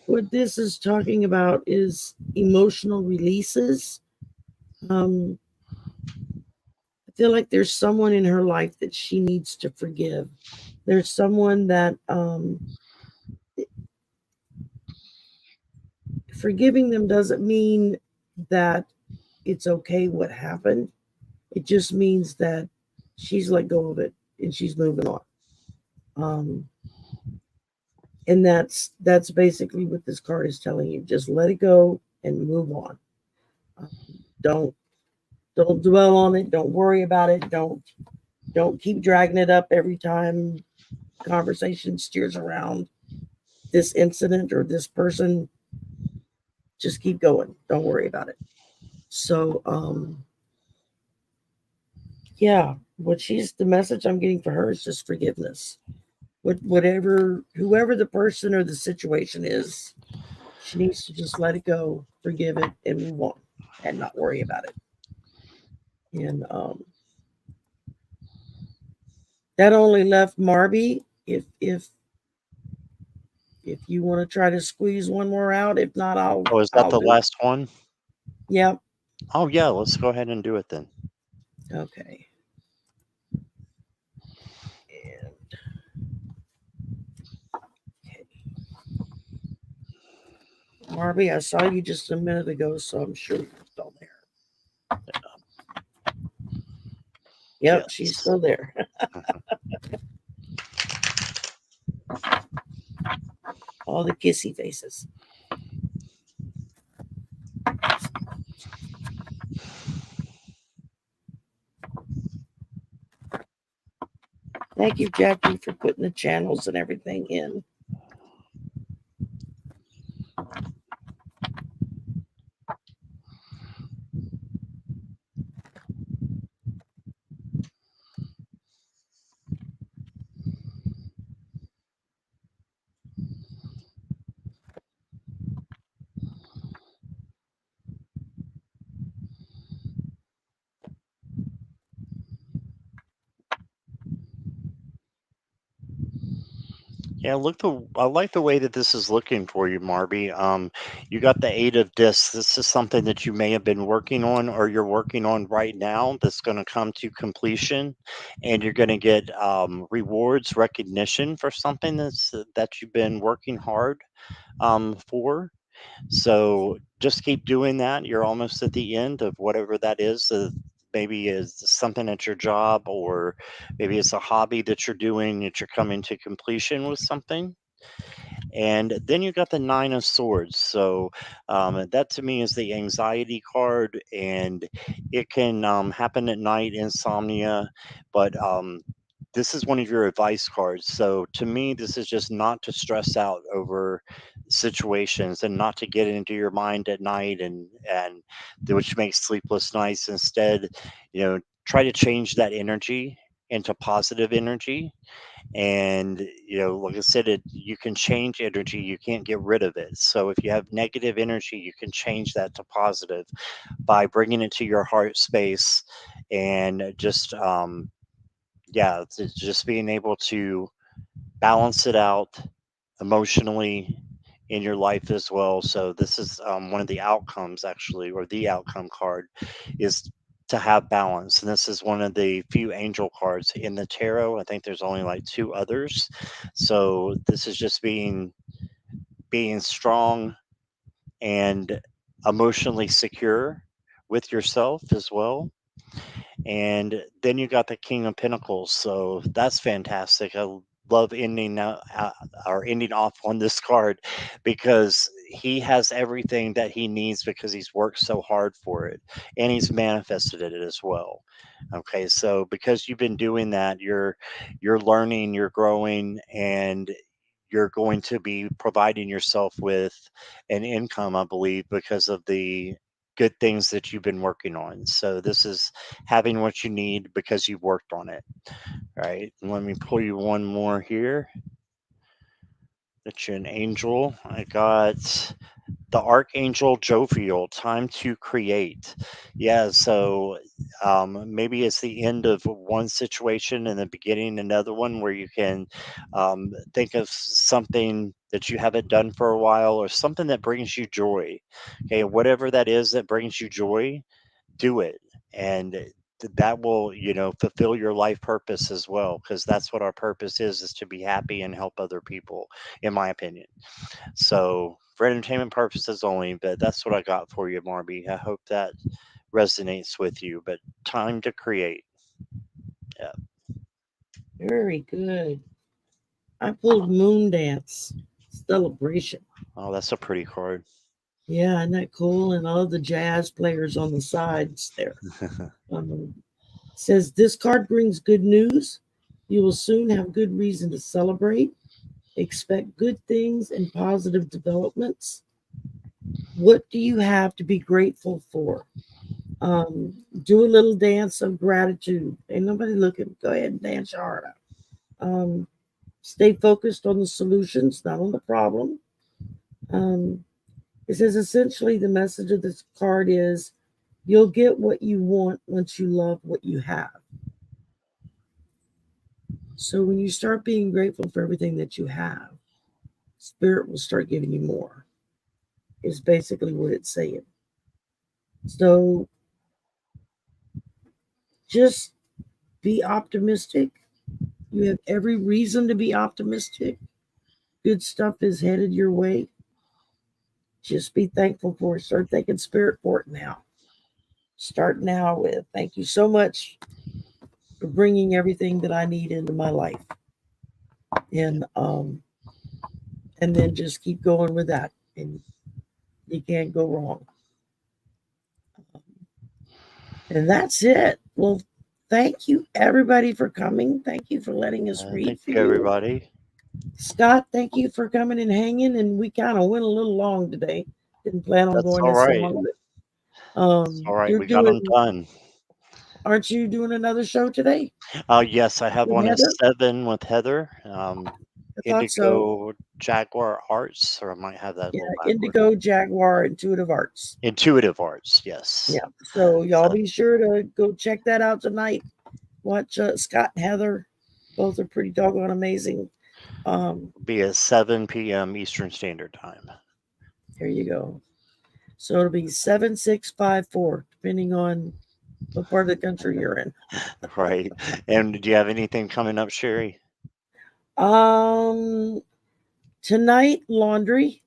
what this is talking about is emotional releases. Um, I feel like there's someone in her life that she needs to forgive. There's someone that forgiving them doesn't mean that it's okay what happened. It just means that she's let go of it and she's moving on. Um, and that's basically what this card is telling you. Just let it go and move on. Um, don't don't dwell on it. Don't worry about it. Don't keep dragging it up every time conversation steers around this incident or this person. Just keep going. Don't worry about it. So yeah, the message I'm getting for her is just forgiveness. Whatever, whoever the person or the situation is, she needs to just let it go, forgive it, and move on, and not worry about it. And that only left Marby. If you want to try to squeeze one more out, if not, Oh, is that I'll the do it. last one? Yep. Oh yeah, let's go ahead and do it then. Okay. And okay. Marby, I saw you just a minute ago, so I'm sure you're still there. Yep, she's Yes. still there. All the kissy faces. Thank you, Jackie, for putting the channels and everything in. Yeah, I like the way that this is looking for you, Marby. You got the Eight of Discs. This is something that you may have been working on or you're working on right now that's going to come to completion, and you're going to get rewards, recognition for something that you've been working hard for. So just keep doing that. You're almost at the end of whatever that is. Maybe is something at your job, or maybe it's a hobby that you're doing that you're coming to completion with something. And then you got the Nine of Swords. So that to me is the anxiety card, and it can happen at night, insomnia, but this is one of your advice cards. So to me, this is just not to stress out over situations and not to get into your mind at night, and which makes sleepless nights. Instead, try to change that energy into positive energy. And like I said, you can change energy, you can't get rid of it. So if you have negative energy, you can change that to positive by bringing it to your heart space, and just yeah, it's just being able to balance it out emotionally in your life as well. So this is one of the outcomes, actually, or the outcome card is to have balance. And this is one of the few angel cards in the tarot. I think there's only like two others. So this is just being strong and emotionally secure with yourself as well. And then you got the King of Pentacles, so that's fantastic. I love ending off on this card, because he has everything that he needs because he's worked so hard for it, and he's manifested it as well. Okay, so because you've been doing that, you're learning, you're growing, and you're going to be providing yourself with an income, I believe, because of the good things that you've been working on. So this is having what you need because you've worked on it. All right. And let me pull you one more here. That's an angel. I got the Archangel Jophiel, time to create. Yeah, so maybe it's the end of one situation and the beginning another one, where you can think of something that you haven't done for a while, or something that brings you joy. Okay, whatever that is that brings you joy, do it. And that will, fulfill your life purpose as well, because that's what our purpose is to be happy and help other people, in my opinion. So for entertainment purposes only, but that's what I got for you, Marby. I hope that resonates with you. But time to create. Yeah. Very good. I pulled Moon Dance Celebration. Oh, that's a pretty card. Yeah, isn't that cool? And all the jazz players on the sides there. Says this card brings good news. You will soon have good reason to celebrate. Expect good things and positive developments. What do you have to be grateful for? Do a little dance of gratitude. Ain't nobody looking. Go ahead and dance your heart out. Um, Stay focused on the solutions, not on the problem. Um, it says essentially the message of this card is you'll get what you want once you love what you have. So when you start being grateful for everything that you have, spirit will start giving you more, is basically what it's saying. So just be optimistic. You have every reason to be optimistic. Good stuff is headed your way. Just be thankful for it. Start thanking spirit for it now. Start now with thank you so much for bringing everything that I need into my life. And and then just keep going with that. And you can't go wrong. And that's it. Well, thank you everybody for coming. Thank you for letting us read Thank for you, you. everybody. Scott, thank you for coming and hanging. And we kind of went a little long today. Didn't plan on That's going all this right. long, but It's all right. you're We got them doing. done. Aren't you doing another show today Yes, I have with one at Heather? 7 with Heather. I thought so. Indigo Jaguar Arts, or I might have that a Yeah, little backward. Indigo Jaguar Intuitive Arts. Intuitive Arts, yes. Yeah. So y'all So be sure to go check that out tonight. Watch Scott and Heather. Both are pretty doggone amazing. be at 7 p.m. Eastern Standard Time. There you go. So it'll be 7654, depending on what part of the country you're in. Right. And do you have anything coming up, Sherry? Um, Tonight laundry.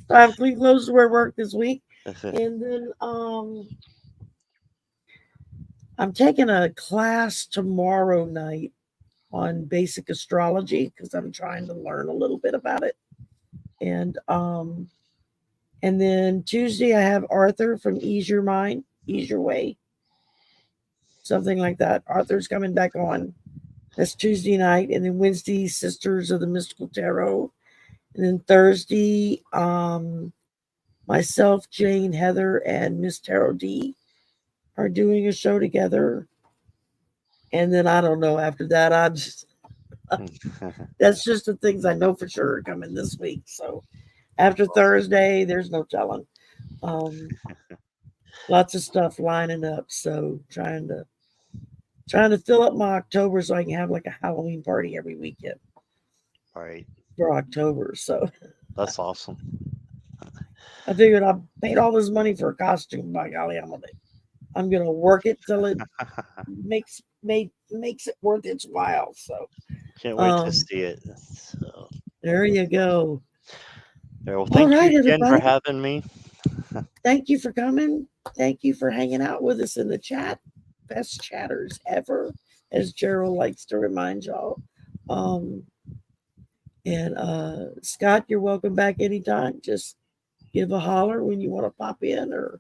So I have clean clothes to wear work this week, and then I'm taking a class tomorrow night on basic astrology because I'm trying to learn a little bit about it. And then Tuesday I have Arthur from Ease Your Mind, Ease Your Way, something like that. Arthur's coming back on. That's Tuesday night. And then Wednesday, Sisters of the Mystical Tarot. And then Thursday, myself, Jane, Heather, and Miss Tarot D are doing a show together. And then I don't know after that. That's just the things I know for sure are coming this week. So after Thursday, there's no telling. Lots of stuff lining up. So trying to fill up my October so I can have like a Halloween party every weekend. Right. For October. So That's awesome. I figured I paid all this money for a costume. By golly, I'm gonna work it till it makes it worth its while. So Can't wait to see it. So, there you go. well, All thank you right, again for everybody. having me. Thank you for coming. Thank you for hanging out with us in the chat. Best chatters ever, as Gerald likes to remind y'all. And Scott, you're welcome back anytime. Just give a holler when you want to pop in, or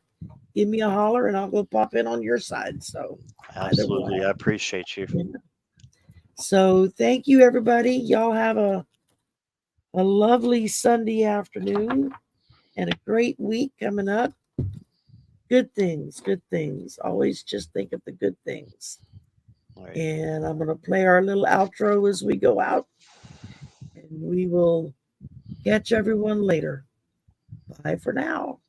give me a holler and I'll go pop in on your side. So Absolutely. I appreciate you. Yeah. So thank you, everybody. Y'all have a lovely Sunday afternoon and a great week coming up. Good things, good things. Always just think of the good things. Right. And I'm going to play our little outro as we go out. And we will catch everyone later. Bye for now.